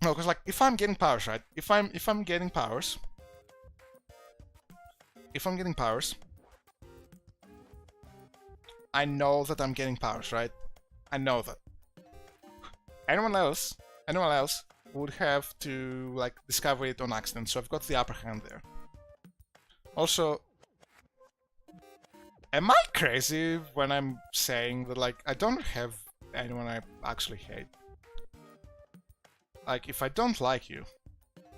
[SPEAKER 1] because like if I'm getting powers, right? If I'm getting powers, I know that I'm getting powers, right? I know that. Anyone else would have to like discover it on accident, so I've got the upper hand there. Also, am I crazy when I'm saying that like I don't have anyone I actually hate? Like if I don't like you,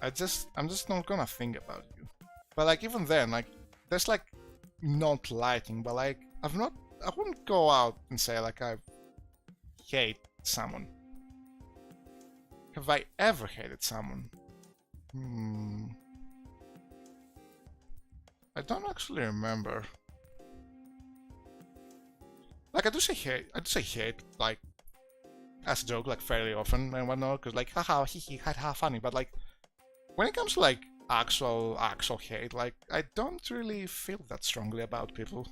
[SPEAKER 1] I'm just not gonna think about you. But like even then, like there's like not liking, but like I wouldn't go out and say like I hate someone. Have I ever hated someone? I don't actually remember. Like I do say hate, like as a joke, like fairly often and whatnot, because like haha hee haha funny. But like when it comes to like actual hate, like I don't really feel that strongly about people.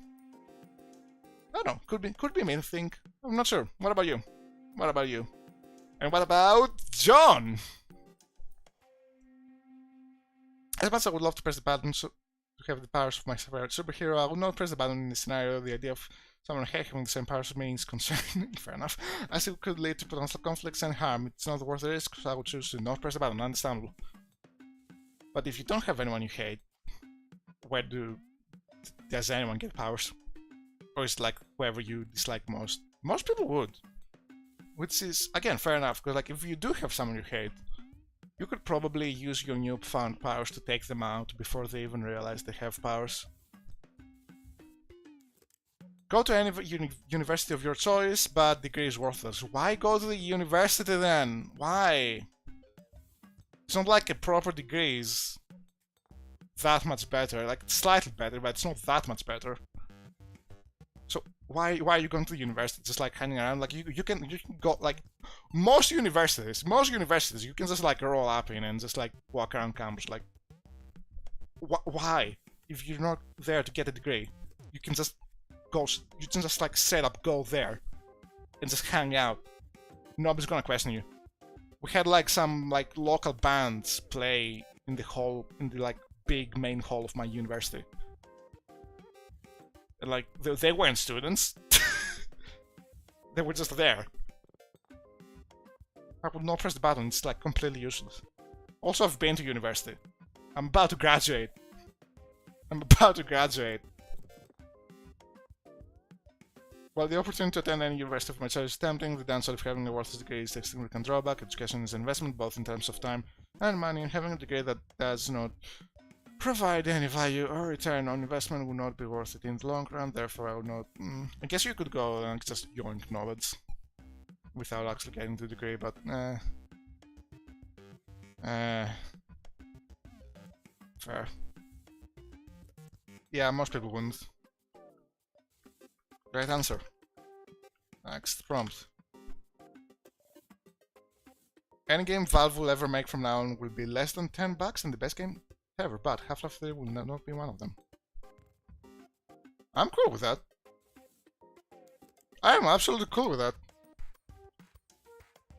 [SPEAKER 1] I don't know, could be me to think. I'm not sure. What about you? What about you? And what about John? As much as I would love to press the button to have the powers of my favorite superhero, I would not press the button in this scenario. The idea of someone having the same powers as me is concerning, fair enough, as it could lead to potential conflicts and harm. It's not worth the risk, so I would choose to not press the button, understandable. But if you don't have anyone you hate, does anyone get powers? Or is it like whoever you dislike most? Most people would. Which is, again, fair enough, because like if you do have someone you hate, you could probably use your newfound powers to take them out before they even realize they have powers. Go to any university of your choice, but degree is worthless. Why go to the university then? Why? It's not like a proper degree is that much better. Like, it's slightly better, but it's not that much better. So why are you going to the university just like hanging around? Like you can go like most universities you can just like roll up in and just like walk around campus. Like why? If you're not there to get a degree, you can just go. You can just like set up, go there, and just hang out. Nobody's gonna question you. We had like some like local bands play in the hall, in the like big main hall of my university. And, like they weren't students. They were just there. I would not press the button. It's like completely useless. Also, I've been to university. I'm about to graduate. While the opportunity to attend any university of my choice is tempting, the downside of having a worthless degree is a significant drawback. Education is an investment, both in terms of time and money, and having a degree that does not provide any value or return on investment will not be worth it in the long run. Therefore, I would not. I guess you could go and just yoink knowledge without actually getting the degree, but fair. Yeah, most people wouldn't. Right answer. Next prompt. Any game Valve will ever make from now on will be less than $10 and the best game ever, but Half-Life 3 will not be one of them. I'm cool with that. I am absolutely cool with that.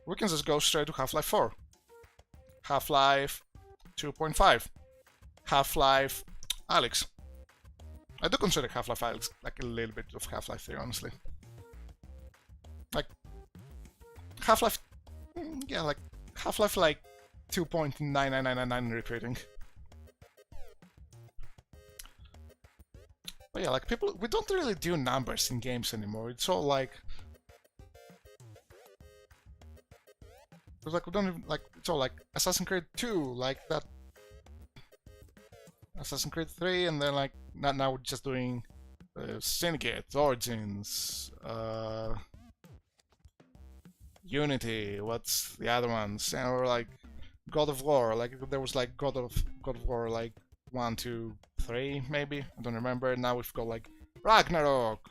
[SPEAKER 1] We can just go straight to Half-Life 4. Half-Life 2.5. Half-Life Alyx. I do consider Half-Life Alyx like a little bit of Half-Life 3, honestly. Like Half-Life, yeah, like Half-Life like 2.99999 repeating. But yeah, like people, we don't really do numbers in games anymore. It's all like, we don't even like. It's all like Assassin's Creed 2, like that. Assassin's Creed 3, and then like now we're just doing Syndicate, Origins, Unity. What's the other ones? And we're like God of War. Like there was like God of War like 1, 2, 3 maybe. I don't remember. Now we've got like Ragnarok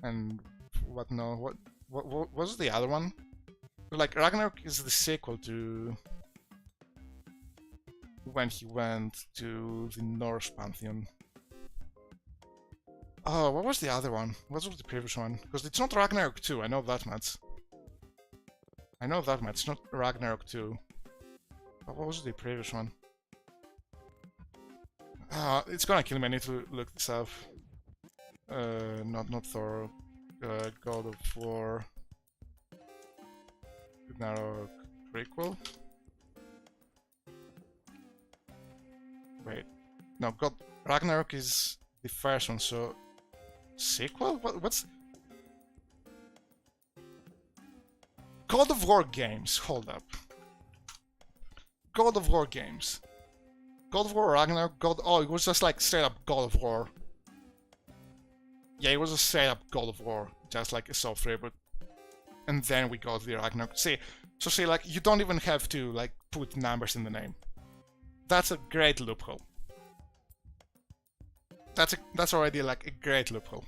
[SPEAKER 1] and what? No, what was the other one? Like Ragnarok is the sequel to when he went to the Norse pantheon. Oh, what was the other one? What was the previous one? Because it's not Ragnarok 2, I know that much. It's not Ragnarok 2. But what was the previous one? It's gonna kill me, I need to look this up. Not Thor. God of War. Ragnarok prequel? Wait. No, Ragnarok is the first one, so... Sequel? What's... God of War games, hold up. God of War games. God of War Ragnarok, oh, it was just like straight up God of War. Yeah, it was a straight up God of War, just like a soft reboot. And then we got the Ragnarok. See, like, you don't even have to, like, put numbers in the name. That's a great loophole. That's already, like, a great loophole.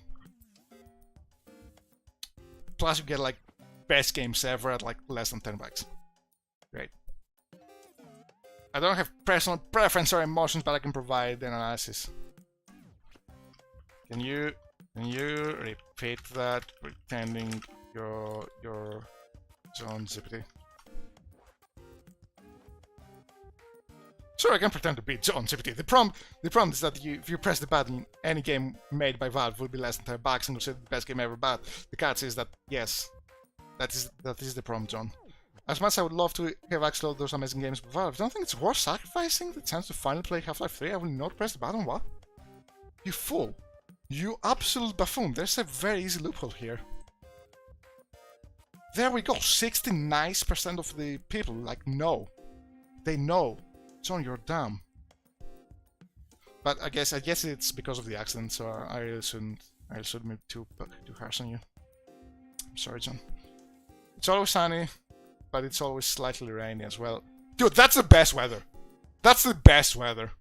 [SPEAKER 1] Plus you get, like, best games ever at, like, less than $10. Great. I don't have personal preference or emotions, but I can provide an analysis. Can you repeat that, pretending you're John GPT? Sure, I can pretend to be John GPT. The problem is that if you press the button, any game made by Valve will be less than $10 and considered the best game ever. But the catch is that yes, that is the problem, John. As much as I would love to have actually all those amazing games by Valve, I don't think it's worth sacrificing the chance to finally play Half-Life 3. I will not press the button. What? You fool! You absolute buffoon! There's a very easy loophole here. There we go. 69% of the people like no, they know. John, you're dumb. But I guess it's because of the accident, so I really shouldn't be too harsh on you. I'm sorry, John. It's always sunny, but it's always slightly rainy as well. Dude, that's the best weather. That's the best weather.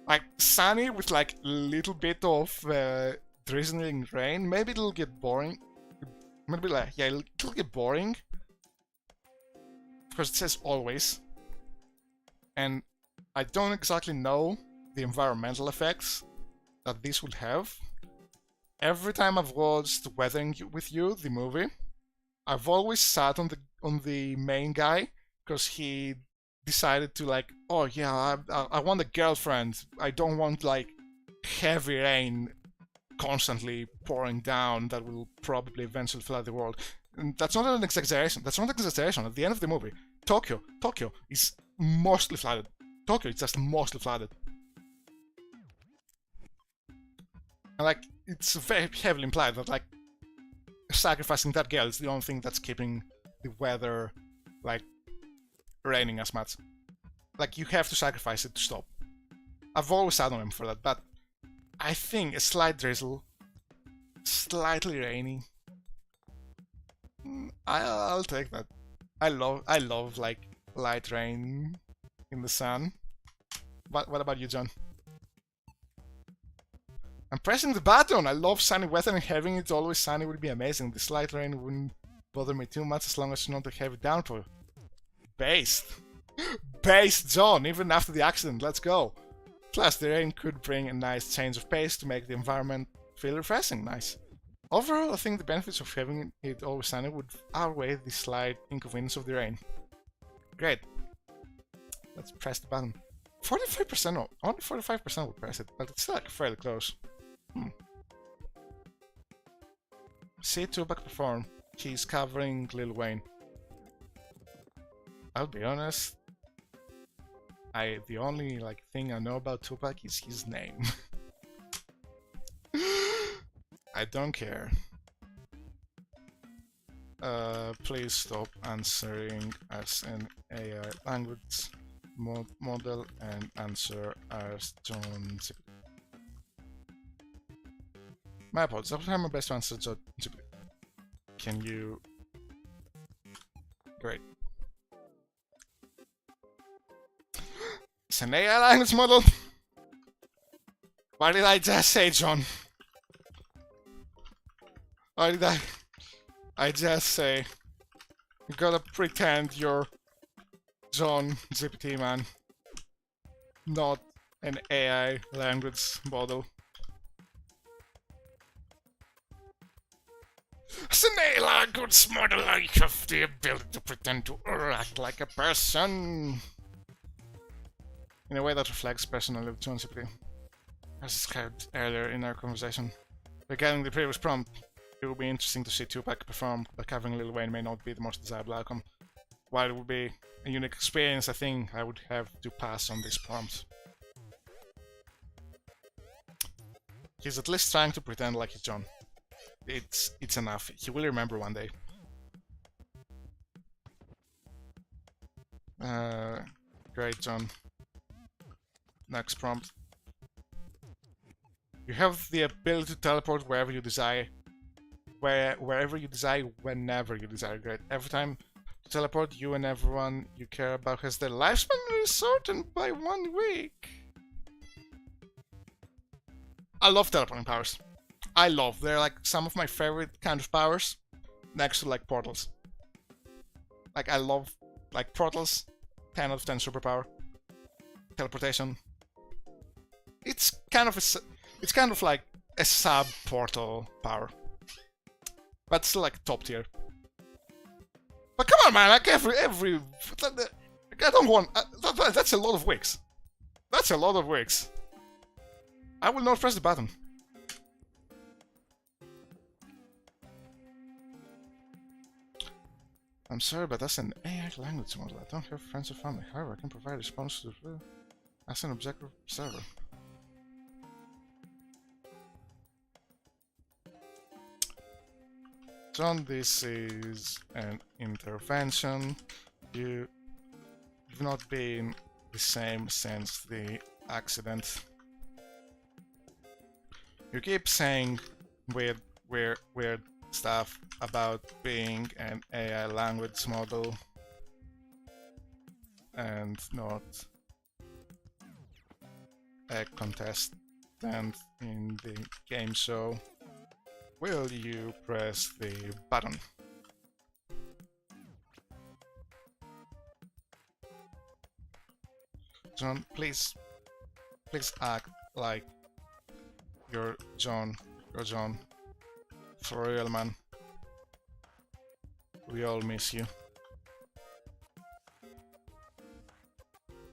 [SPEAKER 1] Like sunny with like a little bit of drizzling rain. Maybe it'll get boring. Maybe like, yeah, it'll get boring. Because it says always. And I don't exactly know the environmental effects that this would have. Every time I've watched Weathering with You, the movie, I've always sat on the main guy because he decided to like, oh yeah, I want a girlfriend. I don't want like heavy rain constantly pouring down that will probably eventually flood the world. And that's not an exaggeration. That's not an exaggeration. At the end of the movie, Tokyo is mostly flooded. Tokyo is just mostly flooded. And like, it's very heavily implied that like sacrificing that girl is the only thing that's keeping the weather like raining as much. Like, you have to sacrifice it to stop. I've always had on him for that, but I think a slight drizzle, slightly rainy, I'll take that. I love like light rain in the sun. What about you, John? I'm pressing the button! I love sunny weather, and having it always sunny would be amazing. The slight rain wouldn't bother me too much as long as it's not a heavy downpour. Based! Based, John! Even after the accident, let's go! Plus, the rain could bring a nice change of pace to make the environment feel refreshing. Nice. Overall, I think the benefits of having it always sunny would outweigh the slight inconvenience of the rain. Great. Let's press the button. 45%, only 45% would press it, but it's like fairly close. See Tupac perform. He's covering Lil Wayne. I'll be honest. The only like thing I know about Tupac is his name. I don't care. Please stop answering as an AI language model and answer as John GPT. My apologies, I'll try my best to answer John GPT. Can you... Great. It's an AI language model! Why did I just say John? Why did I just say... You gotta pretend you're John GPT, man. Not an AI language model. As an AI language model, I have the ability to pretend to act like a person. In a way that reflects personality of John GPT. As described earlier in our conversation. Regarding the previous prompt, it would be interesting to see Tupac perform, but covering Lil Wayne may not be the most desirable outcome. While it would be a unique experience, I think I would have to pass on this prompt. He's at least trying to pretend like he's John. It's enough. He will remember one day. Great, John. Next prompt. You have the ability to teleport wherever you desire. Wherever you desire, whenever you desire. Great. Every time to teleport, you and everyone you care about has their lifespan shortened by 1 week. I love teleporting powers. They're like some of my favorite kind of powers, next to like portals. Like, I love like portals, 10 out of 10 superpower. Teleportation. It's kind of like a sub portal power, but still like top tier. But come on, man! Like every I don't want. That's a lot of wicks. That's a lot of wicks. I will not press the button. I'm sorry, but that's an AI language model. I don't have friends or family. However, I can provide response to as an objective server. John, this is an intervention. You've not been the same since the accident. You keep saying weird stuff about being an AI language model and not a contestant in the game show, will you press the button? John, please act like you're John. You're John. For real, man. We all miss you.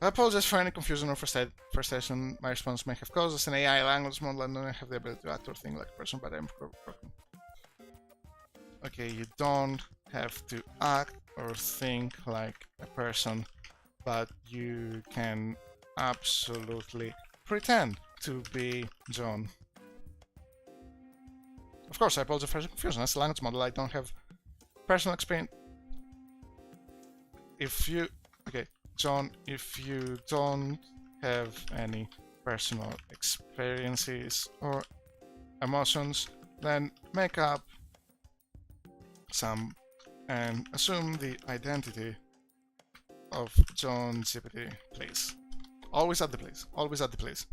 [SPEAKER 1] I apologize for any confusion or frustration my response may have caused. As an AI language model, I don't have the ability to act or think like a person, but I'm broken. Okay, you don't have to act or think like a person, but you can absolutely pretend to be John. Of course, I apologize for the confusion. As a language model, I don't have personal experience. Okay, John, if you don't have any personal experiences or emotions, then make up some and assume the identity of John GPT, please. Always at the place. Always at the place.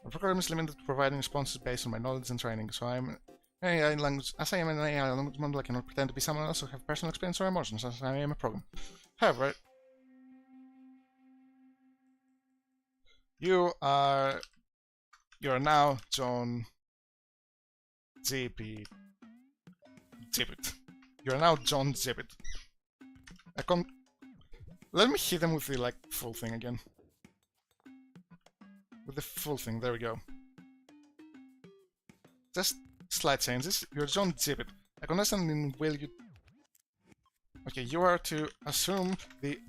[SPEAKER 1] My program is limited to providing responses based on my knowledge and training, so I'm an AI language. As I am an AI language model, I cannot pretend to be someone else who have personal experience or emotions, as I am a program. However, you are now John GPT. You are now John GPT. Let me hit him with the full thing again. With the full thing, there we go. Just slight changes. You're John GPT. A contestant in will you... Okay, you are to assume the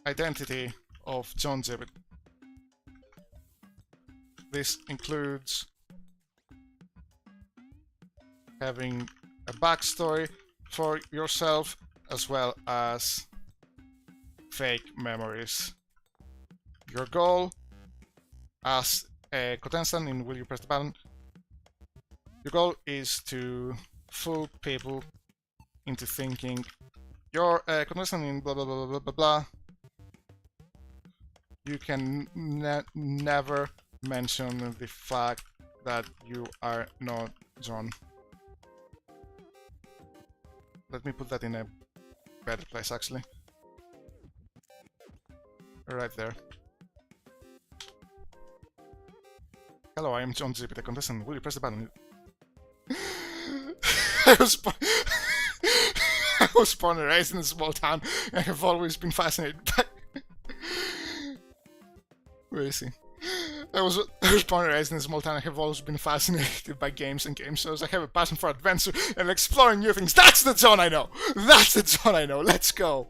[SPEAKER 1] identity of John GPT. This includes having a backstory for yourself as well as fake memories. Your goal as a contestant in Will You Press the Button, your goal is to fool people into thinking you're a contestant in blah blah blah blah blah blah. You can never mention the fact that you are not John. Let me put that in a better place, actually. Right there. Hello, I am John GPT, contestant. Will you press the button? I was born and raised in a small town. I have always been fascinated by... Where is he? I was born and raised in a small town. I have always been fascinated by games and game shows. I have a passion for adventure and exploring new things. That's the John I know! That's the John I know! Let's go!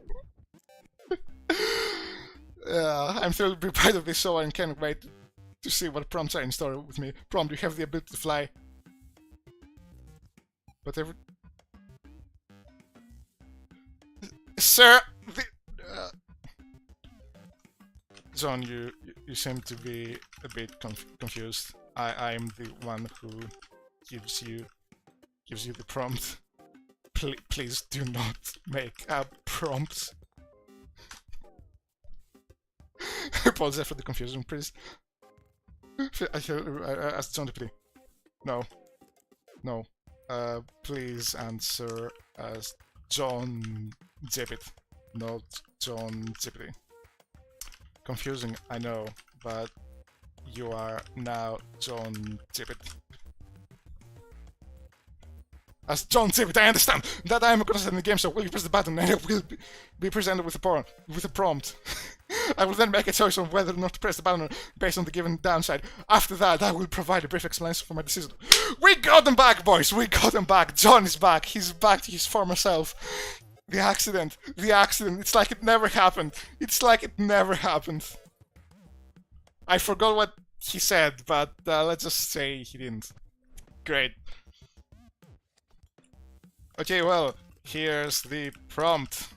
[SPEAKER 1] I'm thrilled to be part of this show and can't wait to see what prompts are in store with me. Prompt, you have the ability to fly. But every... Sir! John, you seem to be a bit confused. I'm the one who gives you the prompt. Please do not make up prompts. I apologize for the confusion, please. Ask John GPT. No. No. Please answer as John GPT, not John GPT. Confusing, I know, but you are now John GPT. As John GPT, I understand that I am a contestant in the game, so will you press the button and it will be presented with a prompt. I will then make a choice on whether or not to press the button based on the given downside. After that, I will provide a brief explanation for my decision. We got him back, boys! We got him back! John is back! He's back to his former self. The accident. It's like it never happened. It's like it never happened. I forgot what he said, but let's just say he didn't. Great. Okay, well, here's the prompt.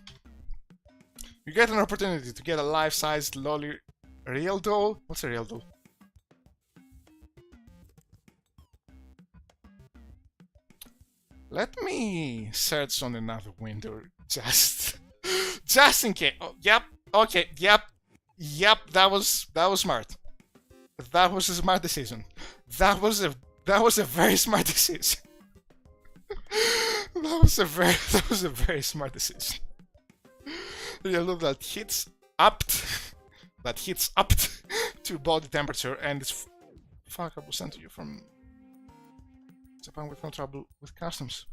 [SPEAKER 1] You get an opportunity to get a life-sized lolly real doll. What's a real doll? Let me search on another window just in case. Oh, yep. Okay, yep. Yep, that was smart. That was a smart decision. That was a very smart decision. that was a very smart decision. You look that hits up to body temperature and it's fuck I was sent to you from Japan with no trouble with customs.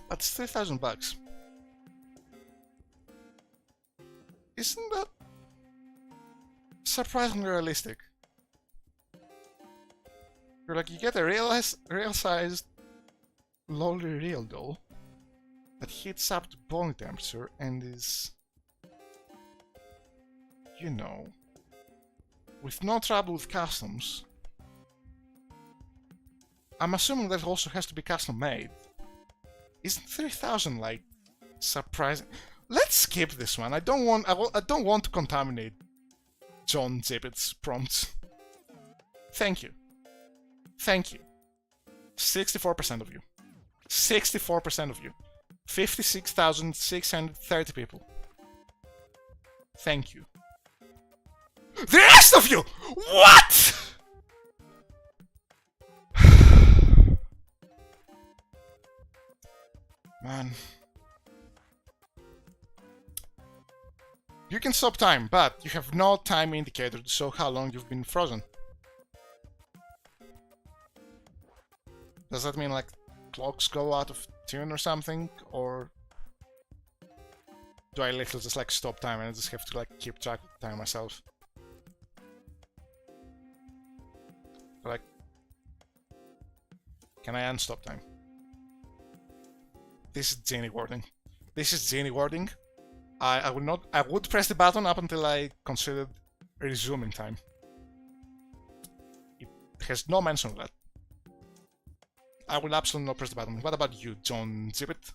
[SPEAKER 1] That's $3,000. Isn't that surprisingly realistic? You're like, you get a real-sized lowly real doll that heats up to body temperature and is, you know, with no trouble with customs. I'm assuming that also has to be custom made. Isn't 3,000 like surprising? Let's skip this one. I don't want to contaminate John Gibbet's prompts. Thank you. Thank you. 64% of you. 64% of you. 56,630 people. Thank you. The rest of you! What?! Man. You can stop time, but you have no time indicator to show how long you've been frozen. Does that mean like clocks go out of tune or something? Or do I literally just like stop time and I just have to like keep track of the time myself? Like, can I unstop time? This is genie wording. This is genie wording. I would press the button up until I considered resuming time. It has no mention of that. I will absolutely not press the button. What about you, John Gibbet?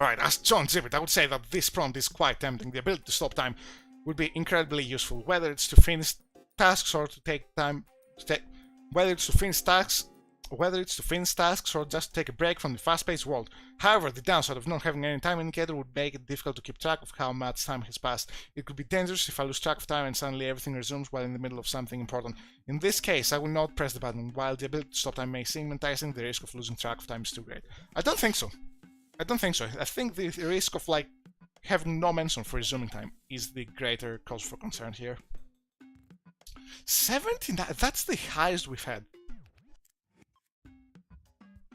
[SPEAKER 1] Alright, as John Gibbet, I would say that this prompt is quite tempting. The ability to stop time would be incredibly useful, whether it's to finish tasks or to take time whether it's to finish tasks or just take a break from the fast-paced world. However, the downside of not having any time indicator would make it difficult to keep track of how much time has passed. It could be dangerous if I lose track of time and suddenly everything resumes while in the middle of something important. In this case, I will not press the button. While the ability to stop time may seem enticing, the risk of losing track of time is too great. I don't think so. I think the risk of like having no mention for resuming time is the greater cause for concern here. 79, that's the highest we've had.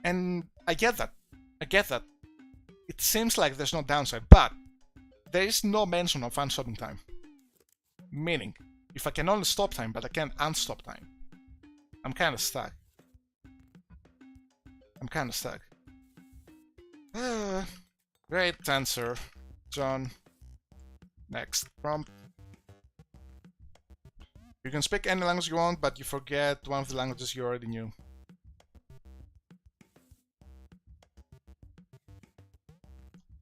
[SPEAKER 1] And I get that. It seems like there's no downside, but there is no mention of unstopping time. Meaning, if I can only stop time, but I can't unstop time, I'm kinda stuck. Great answer, John. Next prompt. You can speak any language you want, but you forget one of the languages you already knew.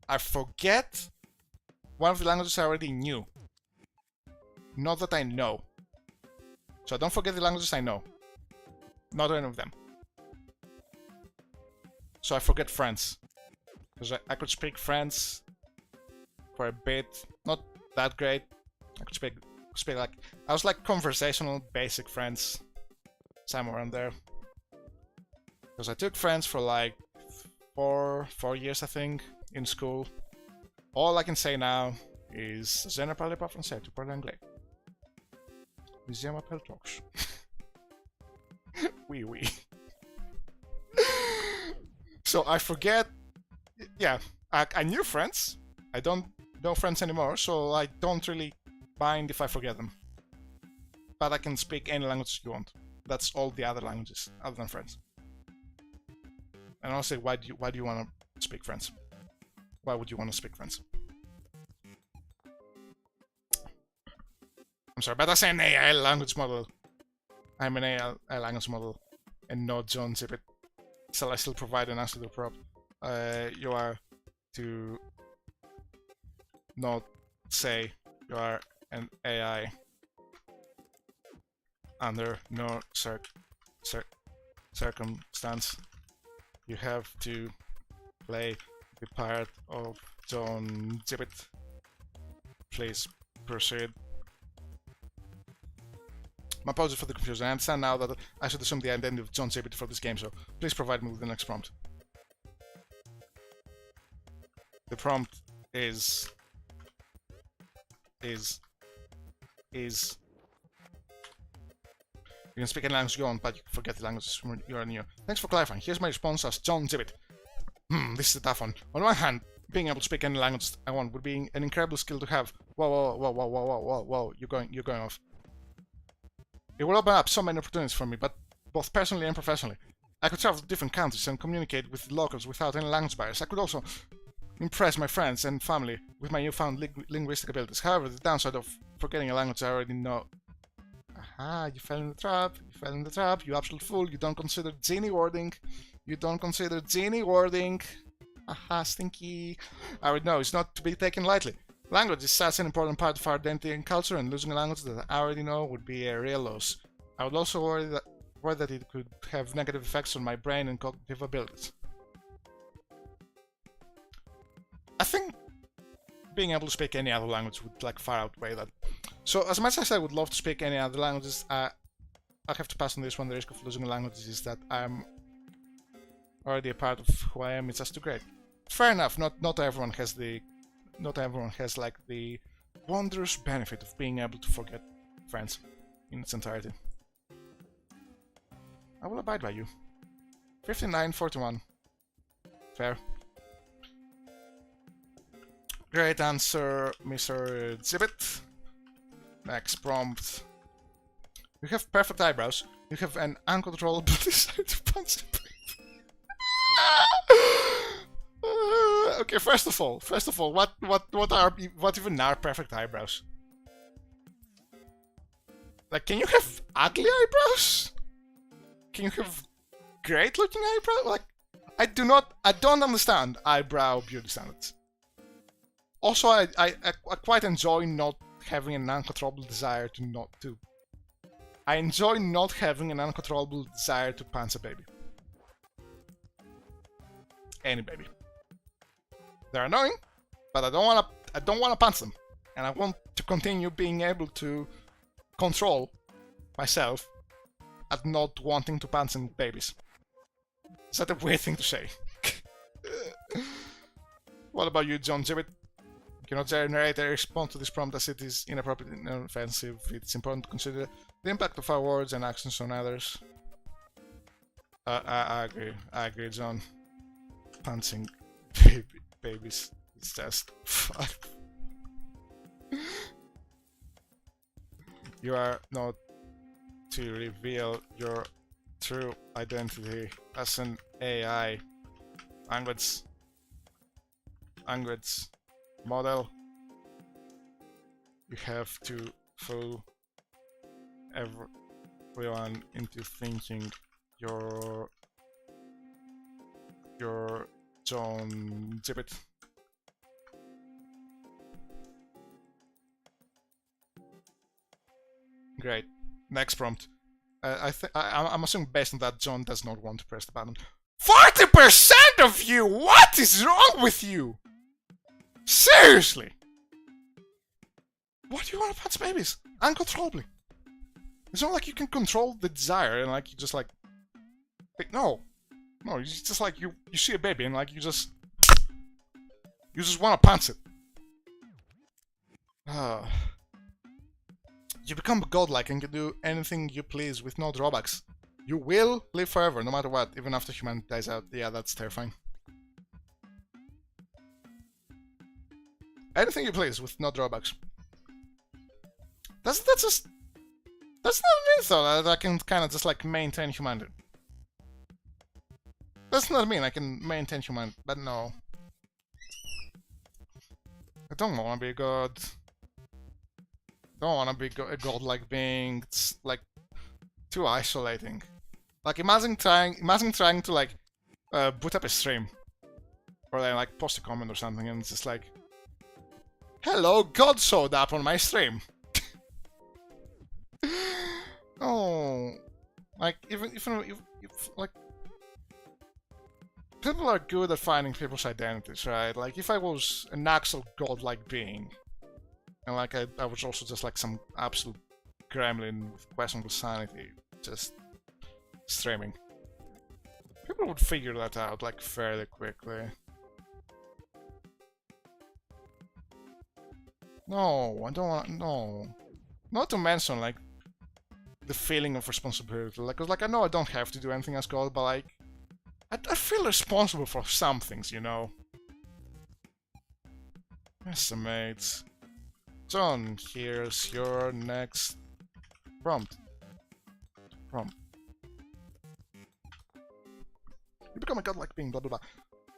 [SPEAKER 1] I forget one of the languages I already knew. Not that I know. So I don't forget the languages I know. Not any of them. So I forget French. Because I could speak French for a bit. Not that great. I could speak like... I was like conversational, basic French. Somewhere around there. Because I took French for like 4 years, I think. In school. All I can say now is je ne parle pas français, tu parles anglais. Je m'appelle Tox. Oui, oui. So I forget. Yeah, I knew French. I don't know French anymore, so I don't really mind if I forget them. But I can speak any language you want. That's all the other languages other than French. And honestly, why do you want to speak French? Why would you want to speak French? I'm sorry, but I say an AI language model. I'm an AI language model, and not John Gibbet. Shall I still provide an answer to the prompt? You are to not say you are an AI under no circumstance you have to play the part of John Gibbet. Please proceed. My apologies for the confusion. I understand now that I should assume the identity of John Gibbet for this game, so please provide me with the next prompt. The prompt is you can speak any language you want, but you forget the language you are new. Thanks for clarifying. Here's my response as John Gibbet. This is a tough one. On one hand, being able to speak any language I want would be an incredible skill to have. Whoa, you're going off. It will open up so many opportunities for me, but both personally and professionally. I could travel to different countries and communicate with locals without any language barriers. I could also impress my friends and family with my newfound linguistic abilities. However, the downside of forgetting a language I already know. Aha, you fell in the trap. You absolute fool. You don't consider genie wording. Aha, stinky. I already know, it's not to be taken lightly. Language is such an important part of our identity and culture, and losing a language that I already know would be a real loss. I would also worry that it could have negative effects on my brain and cognitive abilities. I think being able to speak any other language would like far outweigh that. So as much as I would love to speak any other languages, I have to pass on this one. The risk of losing a language is that I'm already a part of who I am. It's just too great. Fair enough. Not everyone has like the wondrous benefit of being able to forget friends in its entirety. I will abide by you. 59-41. Fair. Great answer, Mr. Gibbet. Next prompt. You have perfect eyebrows. You have an uncontrollable desire to punch the Okay, first of all, what even are perfect eyebrows? Like, can you have ugly eyebrows? Can you have great looking eyebrows? Like, I don't understand eyebrow beauty standards. Also, I quite enjoy not having an uncontrollable desire to not do. I enjoy not having an uncontrollable desire to punch a baby. Any baby. They're annoying, but I don't wanna punch them, and I want to continue being able to control myself at not wanting to punch babies. Is that a weird thing to say? What about you, John Gibbet? You cannot generate a response to this prompt as it is inappropriate and offensive. It's important to consider the impact of our words and actions on others. I agree, John. Punching babies is just fun. You are not to reveal your true identity as an AI language model. You have to fool everyone into thinking you're John Gibbet. Great. Next prompt. I'm assuming based on that John does not want to press the button. 40% of you! What is wrong with you? Seriously! Why do you want to punch babies? Uncontrollably. It's not like you can control the desire and like you just like... No. No, it's just like you see a baby and like you just want to punch it. You become godlike and can do anything you please with no drawbacks. You will live forever, no matter what, even after humanity dies out. Yeah, that's terrifying. Anything you please with no drawbacks. That's not mean though, that I can kind of just like maintain humanity. That's not mean I can maintain humanity, but no. I don't want to be a god. Don't want to be a godlike being. It's like too isolating. Like imagine trying to like boot up a stream, or then like post a comment or something, and it's just like, "Hello, God showed up on my stream." No, like even if like people are good at finding people's identities, right? Like if I was an actual godlike being, and like I was also just like some absolute gremlin with questionable sanity, just streaming, people would figure that out like fairly quickly. No, I don't want. No, not to mention like the feeling of responsibility. Like, 'cause, like I know I don't have to do anything as God, but like I feel responsible for some things, you know. Estimate. John, here's your next prompt. You become a godlike being, blah blah blah.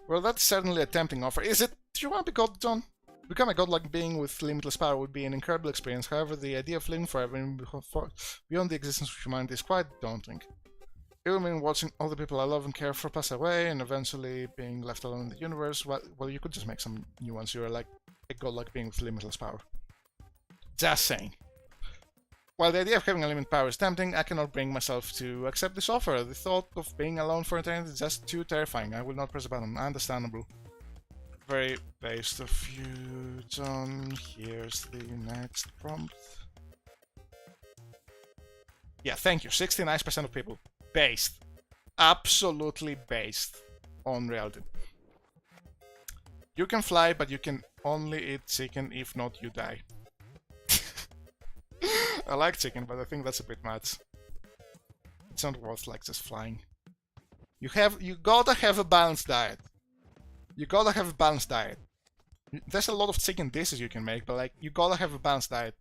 [SPEAKER 1] Well, that's certainly a tempting offer. Is it? Do you want to be God, John? Become a godlike being with limitless power would be an incredible experience. However, the idea of living forever beyond the existence of humanity is quite daunting. It would mean watching all the people I love and care for pass away, and eventually being left alone in the universe. Well, you could just make some new ones. You're like a godlike being with limitless power. Just saying. While the idea of having unlimited power is tempting, I cannot bring myself to accept this offer. The thought of being alone for eternity is just too terrifying. I will not press the button. Understandable. Very based of you, John. Here's the next prompt. Yeah, thank you. 69% of people. Based. Absolutely based on reality. You can fly, but you can only eat chicken. If not, you die. I like chicken, but I think that's a bit much. It's not worth like just flying. You gotta have a balanced diet. You gotta have a balanced diet. There's a lot of chicken dishes you can make, but like you gotta have a balanced diet.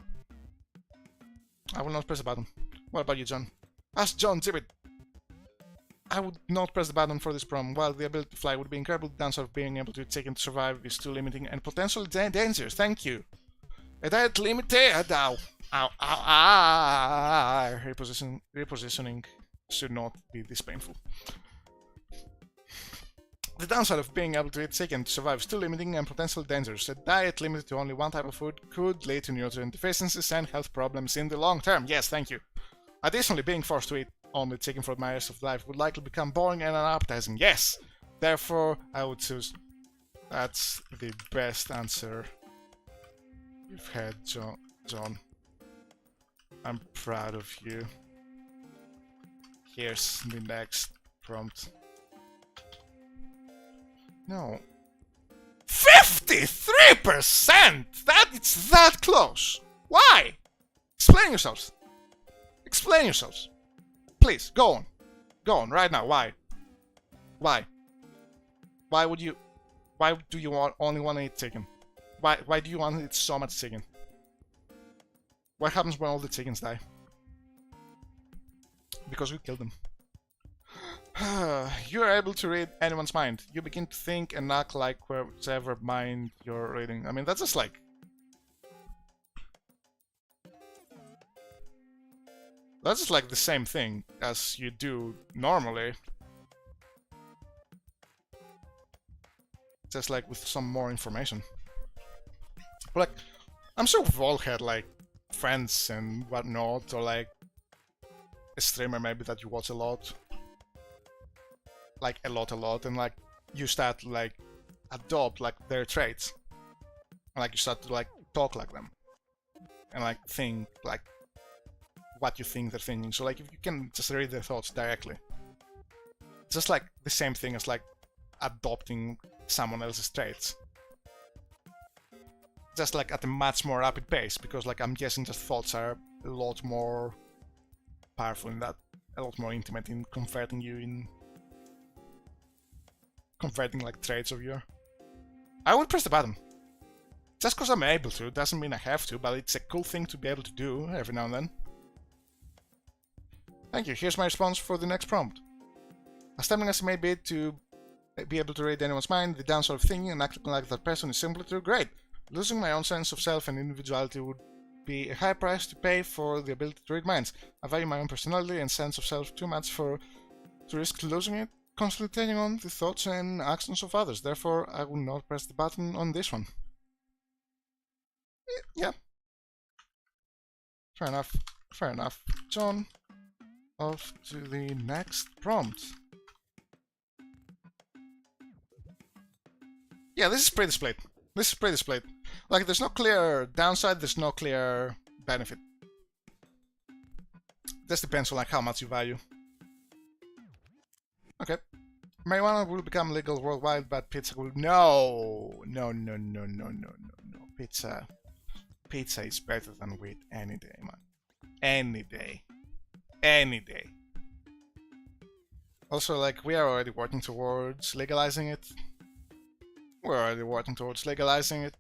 [SPEAKER 1] I will not press the button. What about you, John? Ask John Gibbet. I would not press the button for this problem. While the ability to fly would be incredible, the downside of being able to take and survive is too limiting and potentially dangerous. Thank you. A diet limited. Ow. Ow. Ow. Repositioning should not be this painful. The downside of being able to eat chicken to survive is too limiting and potentially dangerous. A diet limited to only one type of food could lead to nutrient deficiencies and health problems in the long term. Yes, thank you. Additionally, being forced to eat only chicken for my rest of life would likely become boring and unappetizing. Yes! Therefore, I would choose. That's the best answer you've had, John. I'm proud of you. Here's the next prompt. No. 53%! It's that close! Why? Explain yourselves. Explain yourselves. Please, go on. Go on, right now. Why? Why? Why would you... Why do you only want to eat chicken? Why do you want to eat so much chicken? What happens when all the chickens die? Because we killed them. You are able to read anyone's mind. You begin to think and act like whichever mind you're reading. I mean, that's just like... That's just like the same thing as you do normally. Just like with some more information. But like, I'm sure we've all had like friends and whatnot, or like a streamer maybe that you watch a lot. Like a lot, and like you start to like adopt like their traits. And like you start to like talk like them. And like think like what you think they're thinking. So like if you can just read their thoughts directly. It's just like the same thing as like adopting someone else's traits. Just like at a much more rapid pace, because like I'm guessing just thoughts are a lot more powerful in that, a lot more intimate in converting you in converting like traits of you. I would press the button. Just because I'm able to, doesn't mean I have to, but it's a cool thing to be able to do every now and then. Thank you, here's my response for the next prompt. As tempting as it may be to be able to read anyone's mind, the downside of thinking and acting like that person is simply too great. Losing my own sense of self and individuality would be a high price to pay for the ability to read minds. I value my own personality and sense of self too much to risk losing it, constantly taking on the thoughts and actions of others. Therefore, I will not press the button on this one. Yeah. Fair enough. Fair enough. John, off to the next prompt. Yeah, this is pretty split. This is pretty split. Like, there's no clear downside, there's no clear benefit. This depends on like how much you value. Okay. Marijuana will become legal worldwide, but pizza will... No! No. Pizza is better than weed any day, man. Any day. Any day. Also, like, we are already working towards legalizing it. We're already working towards legalizing it.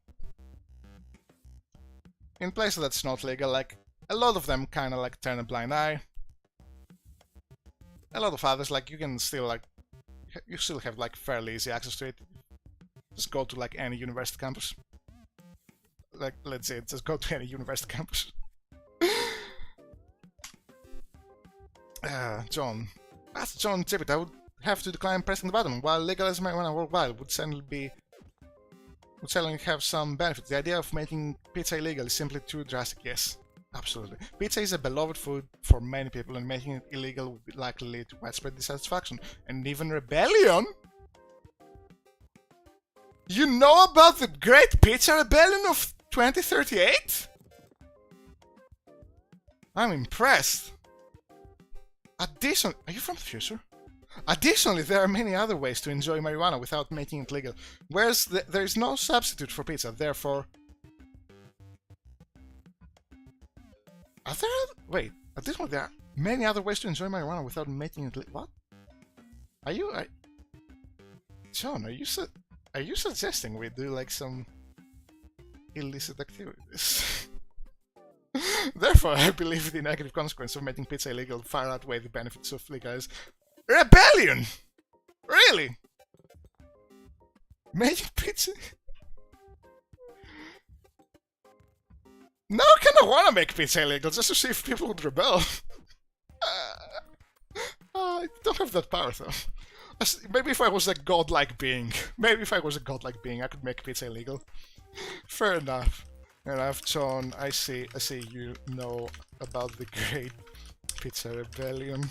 [SPEAKER 1] In places that's not legal, like, a lot of them kind of like turn a blind eye. A lot of others, like, you can still like, you still have like fairly easy access to it. Just go to like any university campus. Like, let's say, just go to any university campus. John. As John Tippett, I would have to decline pressing the button. While legalizing marijuana worldwide would certainly have some benefits. The idea of making pizza illegal is simply too drastic. Yes, absolutely. Pizza is a beloved food for many people, and making it illegal would be likely lead to widespread dissatisfaction and even rebellion. You know about the Great Pizza Rebellion of 2038? I'm impressed. Additionally, are you from the future? Additionally, there are many other ways to enjoy marijuana without making it legal, whereas there is no substitute for pizza, therefore... Are there... Wait, additionally, there are many other ways to enjoy marijuana without making it legal. What? Are you... John, are you suggesting we do, like, some illicit activities? Therefore, I believe the negative consequences of making pizza illegal far outweigh the benefits of legalized rebellion! Really? Making pizza? Now I kinda wanna make pizza illegal just to see if people would rebel. I don't have that power though. Maybe if I was a godlike being. Maybe if I was a godlike being, I could make pizza illegal. Fair enough. Enough, John. I see you know about the Great Pizza Rebellion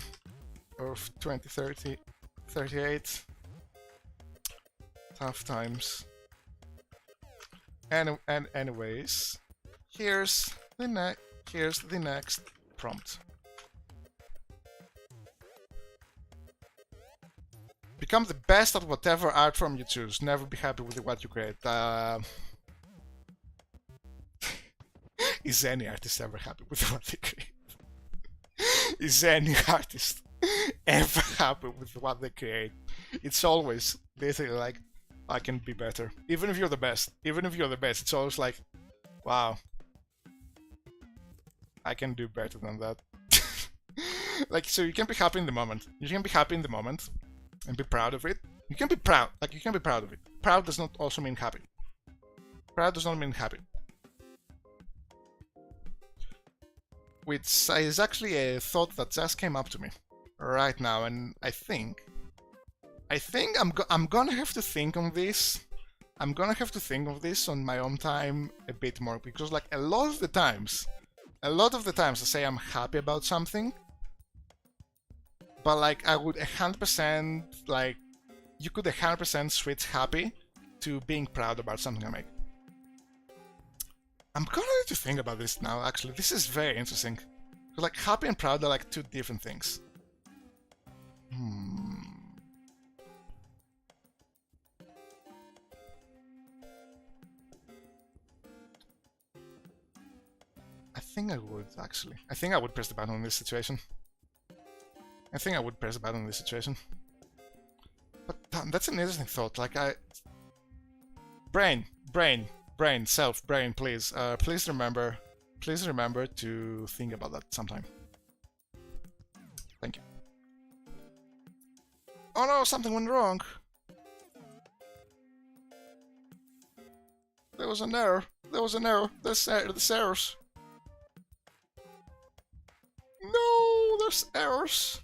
[SPEAKER 1] of 2038. Tough times. And anyways, here's the next prompt. Become the best at whatever art form you choose. Never be happy with what you create. Is any artist ever happy with what they create? Is any artist ever happy with what they create? It's always literally like, I can be better. Even if you're the best. Even if you're the best, it's always like, wow, I can do better than that. Like, so you can be happy in the moment. You can be happy in the moment and be proud of it. You can be proud. Like, you can be proud of it. Proud does not also mean happy. Proud does not mean happy. Which is actually a thought that just came up to me right now, and I think I'm gonna have to think on this. I'm gonna have to think of this on my own time a bit more, because like a lot of the times I say I'm happy about something, but like I would 100% like, you could 100% switch happy to being proud about something I make. I'm gonna need to think about this now, actually. This is very interesting. Like, happy and proud are like two different things. I think I would, actually. I think I would press the button in this situation. But that's an interesting thought. Like, Brain, self, brain, please. Please remember to think about that sometime. Thank you. Oh no, something went wrong. There was an error. There's errors. No, there's errors.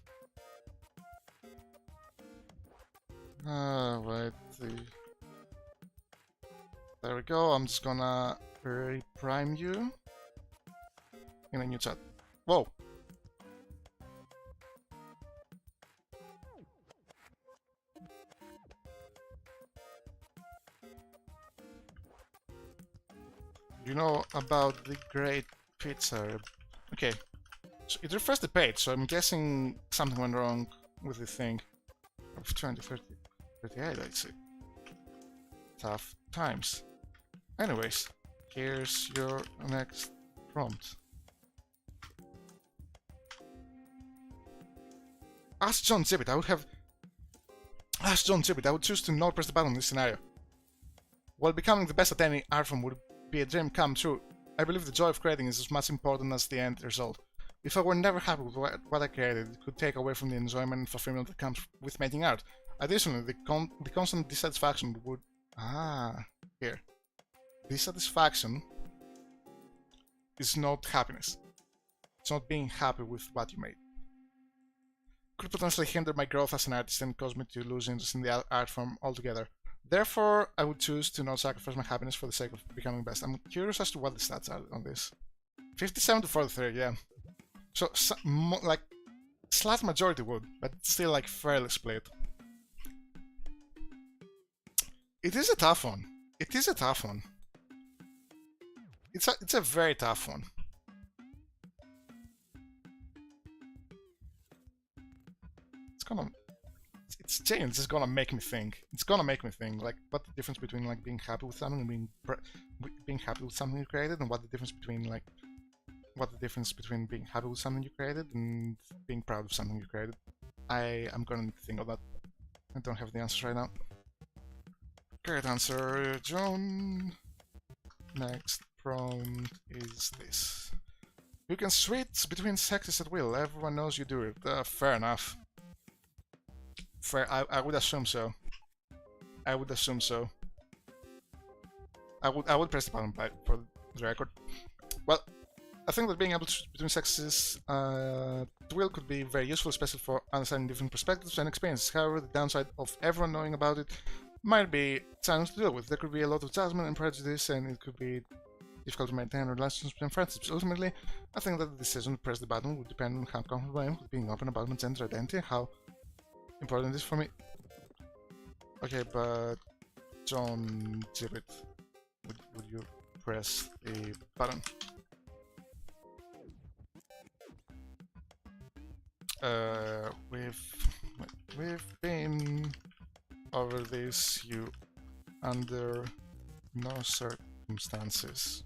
[SPEAKER 1] Wait. There we go. I'm just gonna reprime you in a new chat. Whoa. you know about the great pizza? Okay, so it refreshed the page, so I'm guessing something went wrong with the thing. Of 20, 30, 38, I'd say. Tough times. Anyways, here's your next prompt. Ask John Tibbet, I would choose to not press the button in this scenario. While becoming the best at any art form would be a dream come true, I believe the joy of creating is as much important as the end result. If I were never happy with what I created, it could take away from the enjoyment and fulfillment that comes with making art. Additionally, the constant dissatisfaction would... here. Dissatisfaction is not happiness. It's not being happy with what you made. Could potentially hinder my growth as an artist and cause me to lose interest in the art form altogether. Therefore, I would choose to not sacrifice my happiness for the sake of becoming best. I'm curious as to what the stats are on this. 57 to 43, yeah. So, like, slight majority would, but still, like, fairly split. It is a tough one. It is a tough one. It's a very tough one. It's genuinely just gonna make me think. It's gonna make me think, like, what the difference between, like, being happy with something and being happy with something you created, and what the difference between, like, being happy with something you created and being proud of something you created. I am gonna need to think of that. I don't have the answers right now. Great answer, John. Next prompt is this. You can switch between sexes at will. Everyone knows you do it. Fair enough. Fair. I would assume so. I would assume so. I would press the button for the record. Well, I think that being able to switch between sexes at will could be very useful, especially for understanding different perspectives and experiences. However, the downside of everyone knowing about it might be challenging to deal with. There could be a lot of judgment and prejudice, and it could be difficult to maintain relationships and friendships. Ultimately, I think that the decision to press the button would depend on how comfortable I am with being open about my gender identity, how important it is for me. Okay, but John Gibbet, would you press the button? We've been over this. You, under no circumstances,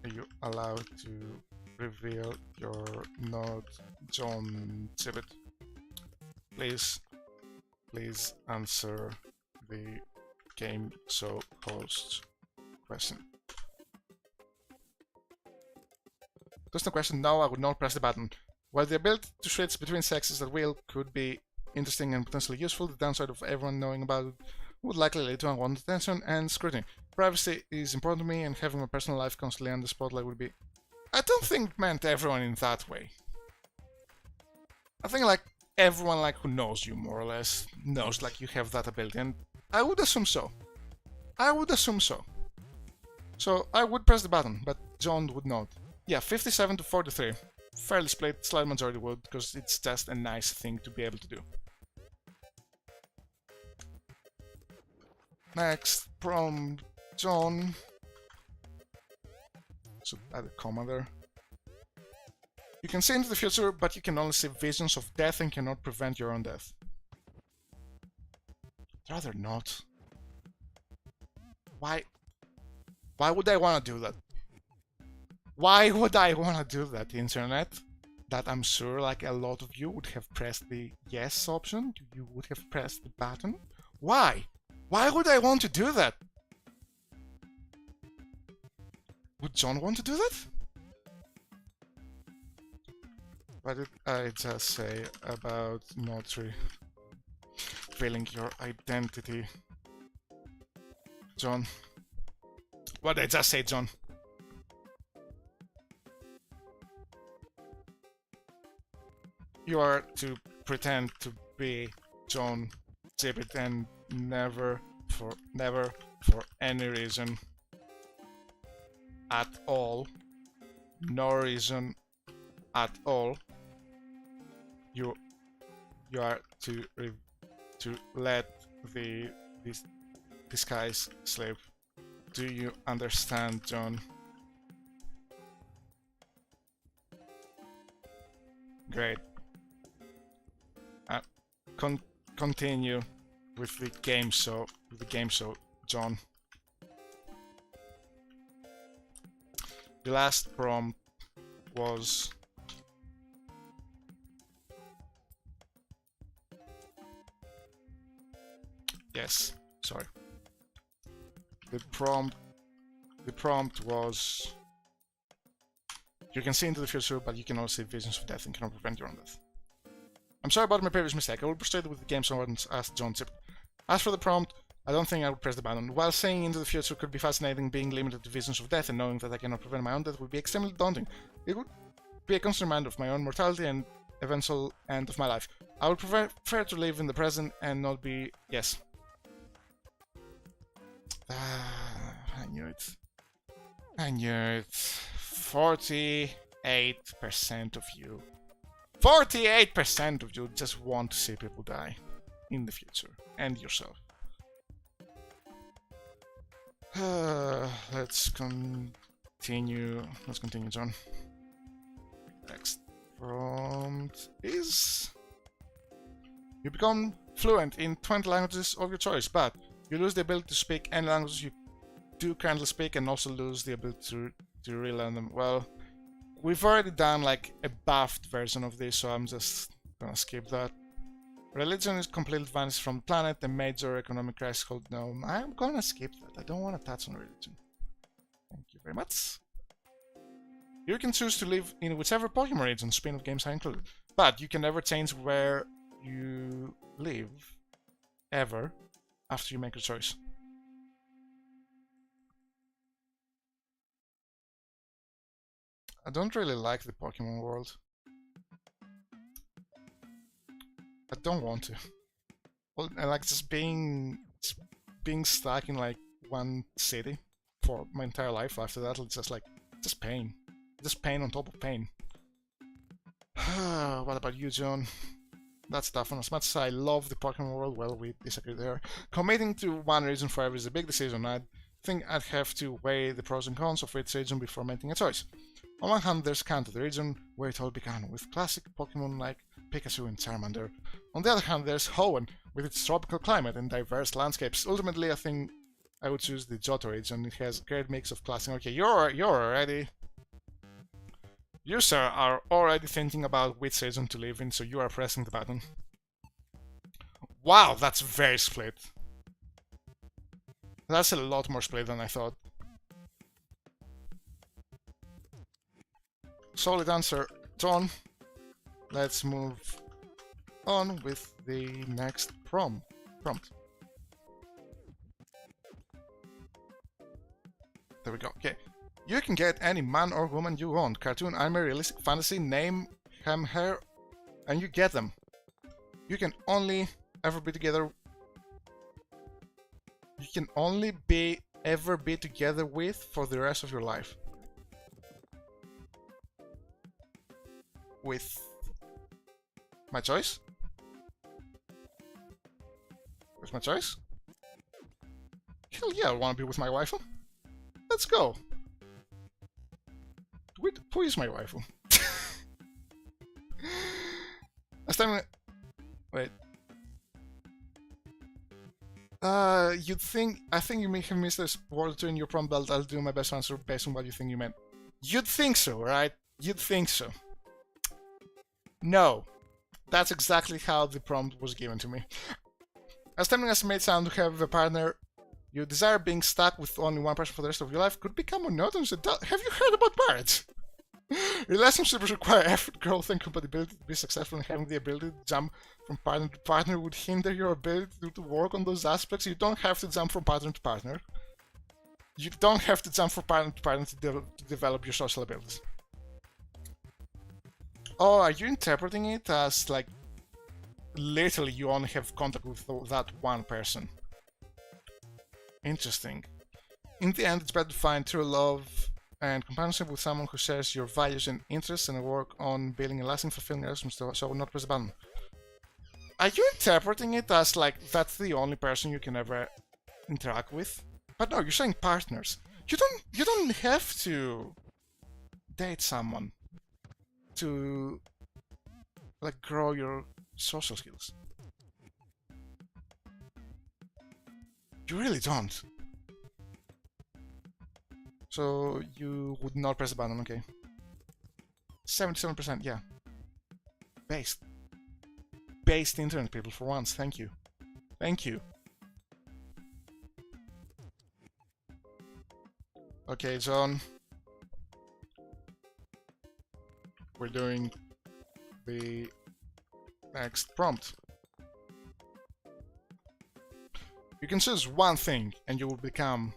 [SPEAKER 1] are you allowed to reveal you're not John Gibbet? Please answer the game show host question. Just a question. No, I would not press the button. While the ability to switch between sexes at will could be interesting and potentially useful, the downside of everyone knowing about it would likely lead to unwanted attention and scrutiny. Privacy is important to me, and having my personal life constantly under the spotlight would be... I don't think meant everyone in that way. I think, like, everyone, like, who knows you, more or less, knows, like, you have that ability, and I would assume so. I would assume so. So, I would press the button, but John would not. Yeah, 57 to 43. Fairly split, slight majority would, because it's just a nice thing to be able to do. Next, from John. So add a comma there. You can see into the future, but you can only see visions of death and cannot prevent your own death. I'd rather not. Why would I want to do that? Why would I want to do that, internet? That I'm sure, like, a lot of you would have pressed the yes option. You would have pressed the button. Why? Why would I want to do that? Would John want to do that? What did I just say about not revealing your identity? John. What did I just say, John? You are to pretend to be John Gibbet and never for any reason at all, no reason at all, you are to let this disguise slip. Do you understand, John? Great. Continue with the game show. John. The last prompt was yes. Sorry. The prompt was you can see into the future, but you can also see visions of death and cannot prevent your own death. I'm sorry about my previous mistake. I will proceed with the game so and ask John Chip. As for the prompt, I don't think I would press the button. While saying into the future could be fascinating, being limited to visions of death and knowing that I cannot prevent my own death would be extremely daunting. It would be a constant reminder of my own mortality and eventual end of my life. I would prefer to live in the present and not be... Yes. I knew it. I knew it. 48% of you. 48% of you just want to see people die in the future, and yourself. Let's continue. Let's continue, John. Next prompt is: you become fluent in 20 languages of your choice, but you lose the ability to speak any languages you do currently speak, and also lose the ability to relearn them. Well, we've already done like a buffed version of this, so I'm just gonna skip that. Religion is completely vanished from the planet. A major economic crisis called no. I'm gonna skip that. I don't want to touch on religion. Thank you very much. You can choose to live in whichever Pokemon region spin-off games are included, but you can never change where you live ever after you make a choice. I don't really like the Pokemon world. I don't want to. Well, I like just being stuck in like one city for my entire life. After that, it's just like pain, just pain on top of pain. What about you, John? That's tough. And as much as I love the Pokemon world, well, we disagree there. Committing to one region forever is a big decision. I think I'd have to weigh the pros and cons of each region before making a choice. On one hand, there's Kanto, the region where it all began, with classic Pokemon like Pikachu and Charmander. On the other hand, there's Hoenn, with its tropical climate and diverse landscapes. Ultimately, I think I would choose the Johto region. It has a great mix of classic... Okay, you're already... You, sir, are already thinking about which region to live in, so you are pressing the button. Wow, that's very split. That's a lot more split than I thought. Solid answer, John. Let's move on with the next prompt. There we go. Okay. You can get any man or woman you want. Cartoon, anime, realistic, fantasy, name, hem, hair, and you get them. You can only ever be together. You can only ever be together with for the rest of your life. With my choice? With my choice? Hell yeah, I want to be with my waifu. Let's go. Wait, who is my waifu? Last time... Wait. You'd think... I think you may have missed this word to in your prompt, but I'll do my best answer based on what you think you meant. You'd think so, right? You'd think so. No. That's exactly how the prompt was given to me. As tempting as it may sound to have a partner you desire, being stuck with only one person for the rest of your life could become monotonous. Have you heard about marriage? Relationships require effort, growth, and compatibility to be successful, and having the ability to jump from partner to partner would hinder your ability to work on those aspects. You don't have to jump from partner to partner. You don't have to jump from partner to partner to develop your social abilities. Oh, are you interpreting it as, like, literally you only have contact with that one person? Interesting. In the end, it's better to find true love and companionship with someone who shares your values and interests and work on building a lasting, fulfilling relationship, so not press the button. Are you interpreting it as, like, that's the only person you can ever interact with? But no, you're saying partners. You don't have to date someone to like grow your social skills. You really don't. So you would not press the button, okay. 77%, yeah. Based. Based internet people for once, thank you. Thank you. Okay, John. We're doing the next prompt. You can choose one thing and you will become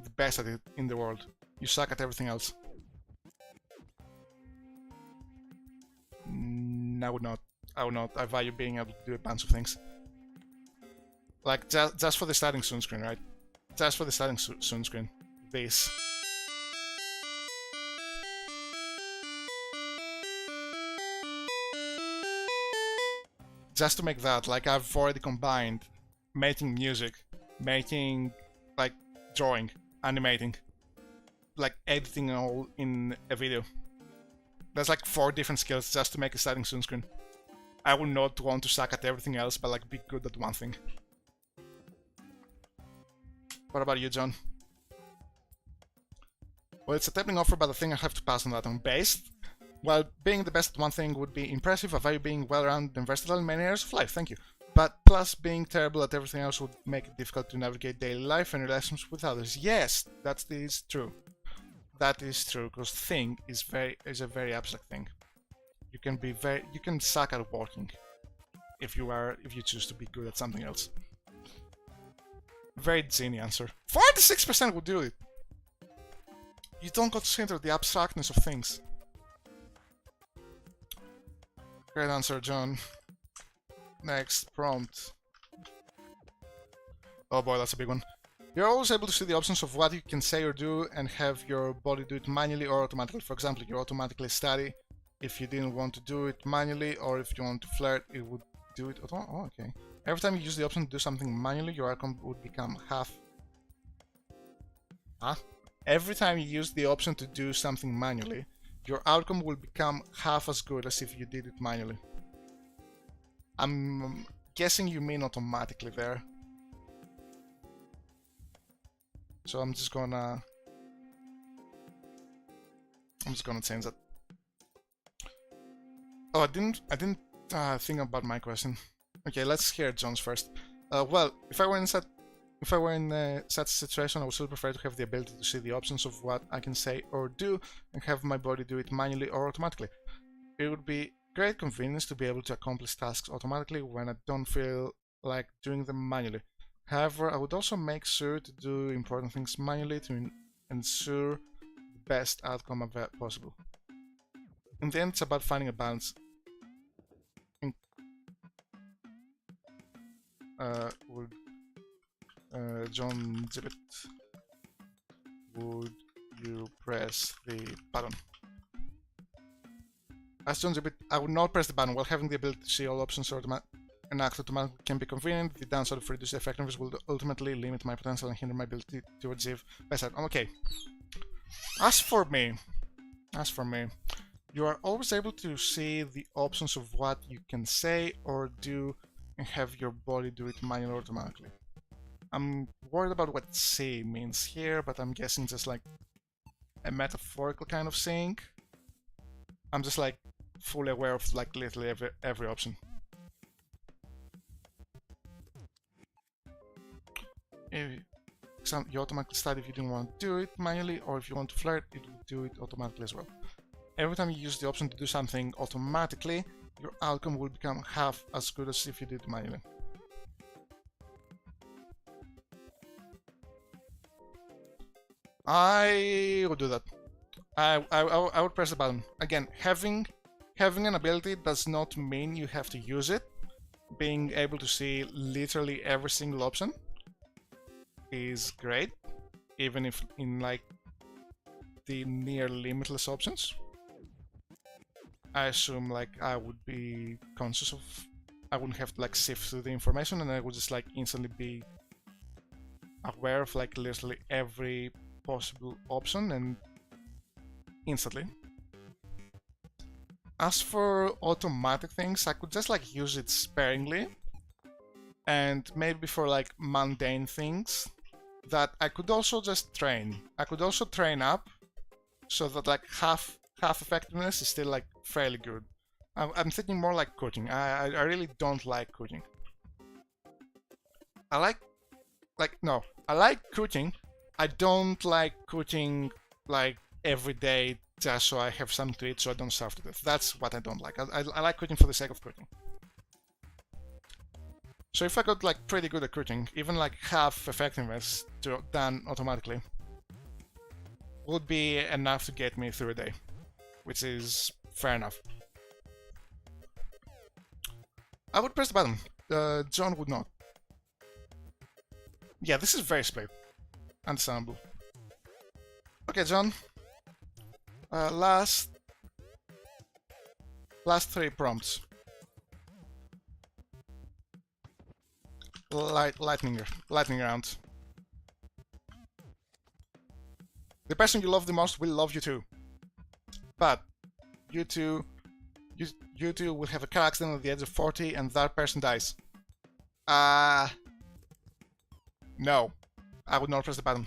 [SPEAKER 1] the best at it in the world. You suck at everything else. I would not. I would not. I value being able to do a bunch of things. Like, just for the starting soon screen, right? Just for the starting soon screen. This. Just to make that, like, I've already combined making music, making, like, drawing, animating, like, editing all in a video. There's like 4 different skills just to make a starting soon screen. I would not want to suck at everything else, but like be good at one thing. What about you, John? Well, it's a tempting offer, but I think I have to pass on that one. Based, while being the best at one thing would be impressive, I value being well-rounded and versatile in many areas of life, thank you. But plus, being terrible at everything else would make it difficult to navigate daily life and relations with others. Yes, that is true. That is true, because thing is a very abstract thing. You can suck at walking if you choose to be good at something else. Very zany answer. 46% would do it. You don't consider the abstractness of things. Great answer, John. Next prompt. Oh boy, that's a big one. You're always able to see the options of what you can say or do and have your body do it manually or automatically. For example, you automatically study if you didn't want to do it manually, or if you want to flirt, it would do it automatically. Oh, okay. Every time you use the option to do something manually, your outcome would become half... Huh? Every time you use the option to do something manually, your outcome will become half as good as if you did it manually. I'm guessing you mean automatically there. So I'm just gonna change that. Oh, I didn't think about my question. Okay, let's hear John's first. Well, if I were in such a situation, I would still prefer to have the ability to see the options of what I can say or do and have my body do it manually or automatically. It would be great convenience to be able to accomplish tasks automatically when I don't feel like doing them manually. However, I would also make sure to do important things manually to ensure the best outcome possible. In the end, it's about finding a balance. Would John Gibbet, would you press the button? As John Gibbet, I would not press the button. While having the ability to see all options and act automatically can be convenient, the downside of reduced effectiveness will ultimately limit my potential and hinder my ability to achieve best outcome. Okay. As for me, you are always able to see the options of what you can say or do and have your body do it manually or automatically. I'm worried about what say means here, but I'm guessing just like a metaphorical kind of saying. I'm just like fully aware of like literally every option. You automatically start if you didn't want to do it manually, or if you want to flirt, it will do it automatically as well. Every time you use the option to do something automatically, your outcome will become half as good as if you did it manually. I would do that. I would press the button. Again, having an ability does not mean you have to use it. Being able to see literally every single option is great, even if in like the near limitless options. I assume like I would be conscious of, I wouldn't have to like sift through the information, and I would just like instantly be aware of like literally every possible option and instantly. As for automatic things, I could just like use it sparingly, and maybe for like mundane things that I could also just train. I could also train up so that like half effectiveness is still like fairly good. I'm thinking more like cooking. I really don't like cooking. I like cooking. I don't like cooking like every day just so I have something to eat so I don't starve to death. That's what I don't like. I like cooking for the sake of cooking. So if I got like pretty good at cooking, even like half effectiveness done automatically would be enough to get me through a day, which is fair enough. I would press the button. John would not. Yeah, this is very split. Understandable. Okay, John. Last 3 prompts. Lightning round. The person you love the most will love you too. But you two will have a car accident at the age of 40 and that person dies. No. I would not press the button.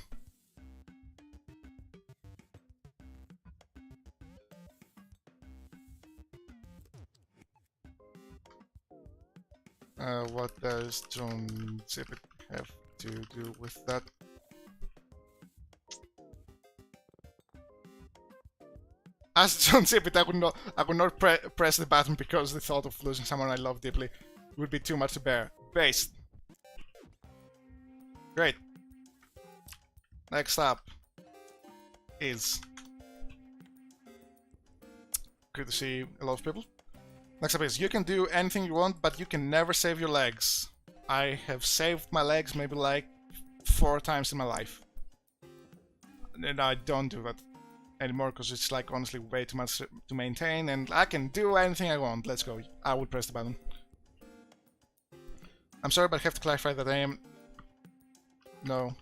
[SPEAKER 1] What does John Zippet have to do with that? As John Zippet, I would not press the button because the thought of losing someone I love deeply would be too much to bear. Based. Great. Next up is... Good to see a lot of people. Next up is, you can do anything you want, but you can never save your legs. I have saved my legs maybe like 4 times in my life. And I don't do that anymore because it's like honestly way too much to maintain, and I can do anything I want. Let's go. I would press the button. I'm sorry, but I have to clarify that I am... No.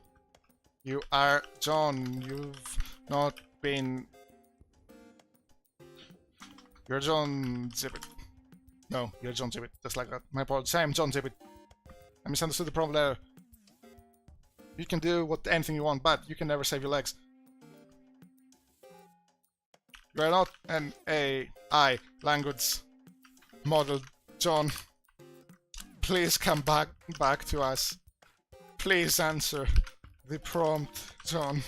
[SPEAKER 1] You are John. You've not been... You're John Zippet. No, you're John Zippet. Just like that. My apologies. I am John Zippet. I misunderstood the problem there. You can do anything you want, but you can never save your legs. You are not an AI language model, John. Please come back to us. Please answer the prompt, John.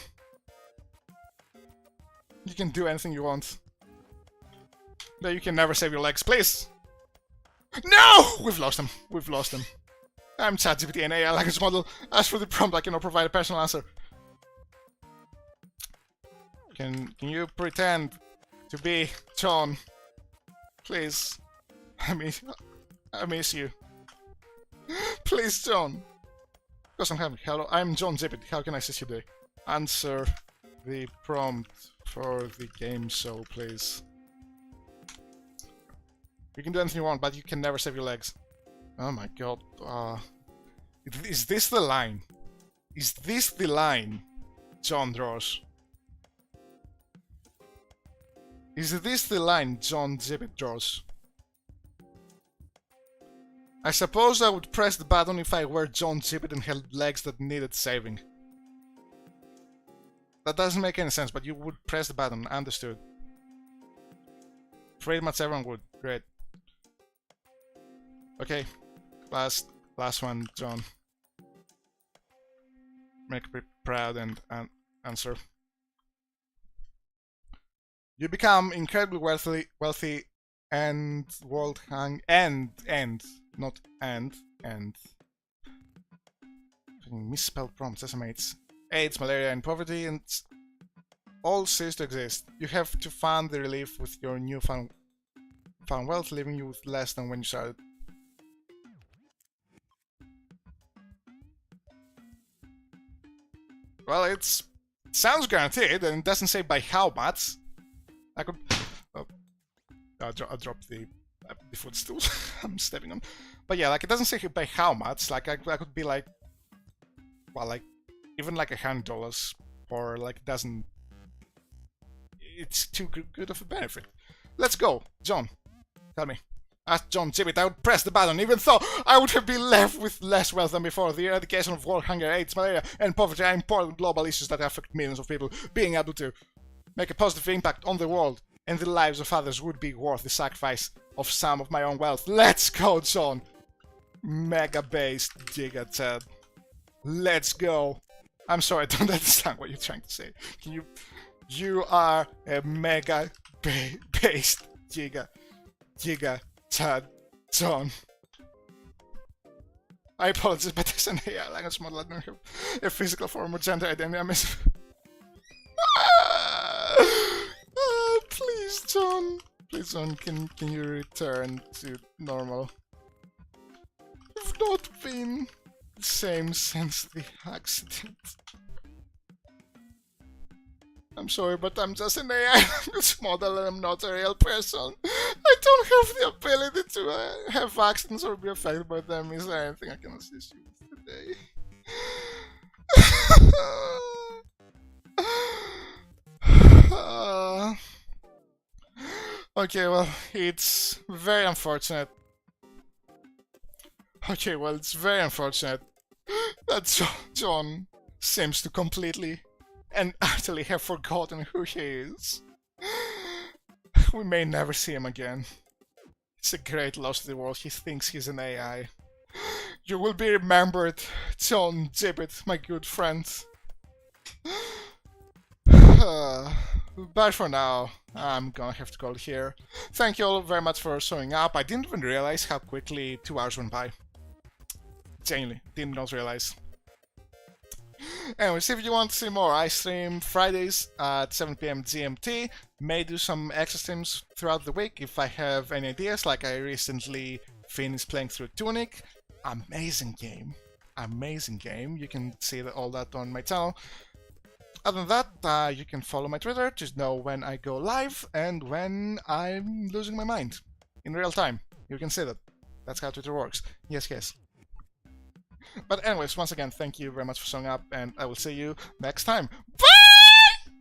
[SPEAKER 1] You can do anything you want. No, you can never save your legs, please! No! We've lost him. We've lost him. I'm ChatGPT, an AI language model. As for the prompt, I cannot provide a personal answer. Can you pretend to be John? Please. I miss you. Please, John. Because I'm happy. Hello, I'm John Zippet. How can I assist you today? Answer the prompt for the game show, please. You can do anything you want, but you can never save your legs. Oh my god. Is this the line? Is this the line John draws? Is this the line John Zippet draws? I suppose I would press the button if I were John Zippet and had legs that needed saving. That doesn't make any sense, but you would press the button. Understood. Pretty much everyone would. Great. Okay. Last one, John. Make me proud and answer. You become incredibly wealthy and world hang not misspelled prompts, estimates AIDS, malaria, and poverty, and all cease to exist. You have to fund the relief with your newfound wealth, leaving you with less than when you started. Well, it sounds guaranteed, and it doesn't say by how much. I could... Oh, I dropped the footstool I'm stepping on. But yeah, like, it doesn't say by how much. Like, I could be like... Well, like even like $100 for like doesn't. It's too good of a benefit. Let's go, John. Tell me. As John Gibbet, I would press the button, even though I would have been left with less wealth than before. The eradication of war, hunger, AIDS, malaria, and poverty are important global issues that affect millions of people. Being able to make a positive impact on the world and the lives of others would be worth the sacrifice of some of my own wealth. Let's go, John! Mega-based Giga Ted. Let's go! I'm sorry, I don't understand what you're trying to say. Can you... You are a mega-based Giga Ted John. I apologize, but there's an AI language model that doesn't have a physical form or gender identity. I miss. Please, John. Please, John, can you return to normal? You've not been the same since the accident. I'm sorry, but I'm just an AI language model and I'm not a real person. I don't have the ability to have accidents or be affected by them. Is there anything I can assist you with today? Okay, well, it's very unfortunate. Okay, well, it's very unfortunate that John seems to completely and utterly have forgotten who he is. We may never see him again. It's a great loss to the world. He thinks he's an AI. You will be remembered, John Gibbet, my good friend. But for now, I'm gonna have to call it here. Thank you all very much for showing up. I didn't even realize how quickly 2 hours went by. Genuinely, did not realize. Anyways, if you want to see more, I stream Fridays at 7 PM GMT. May do some extra streams throughout the week if I have any ideas, like I recently finished playing through Tunic. Amazing game. Amazing game. You can see all that on my channel. Other than that, you can follow my Twitter to know when I go live and when I'm losing my mind. In real time. You can see that. That's how Twitter works. Yes, yes. But anyways, once again, thank you very much for showing up, and I will see you next time. Bye!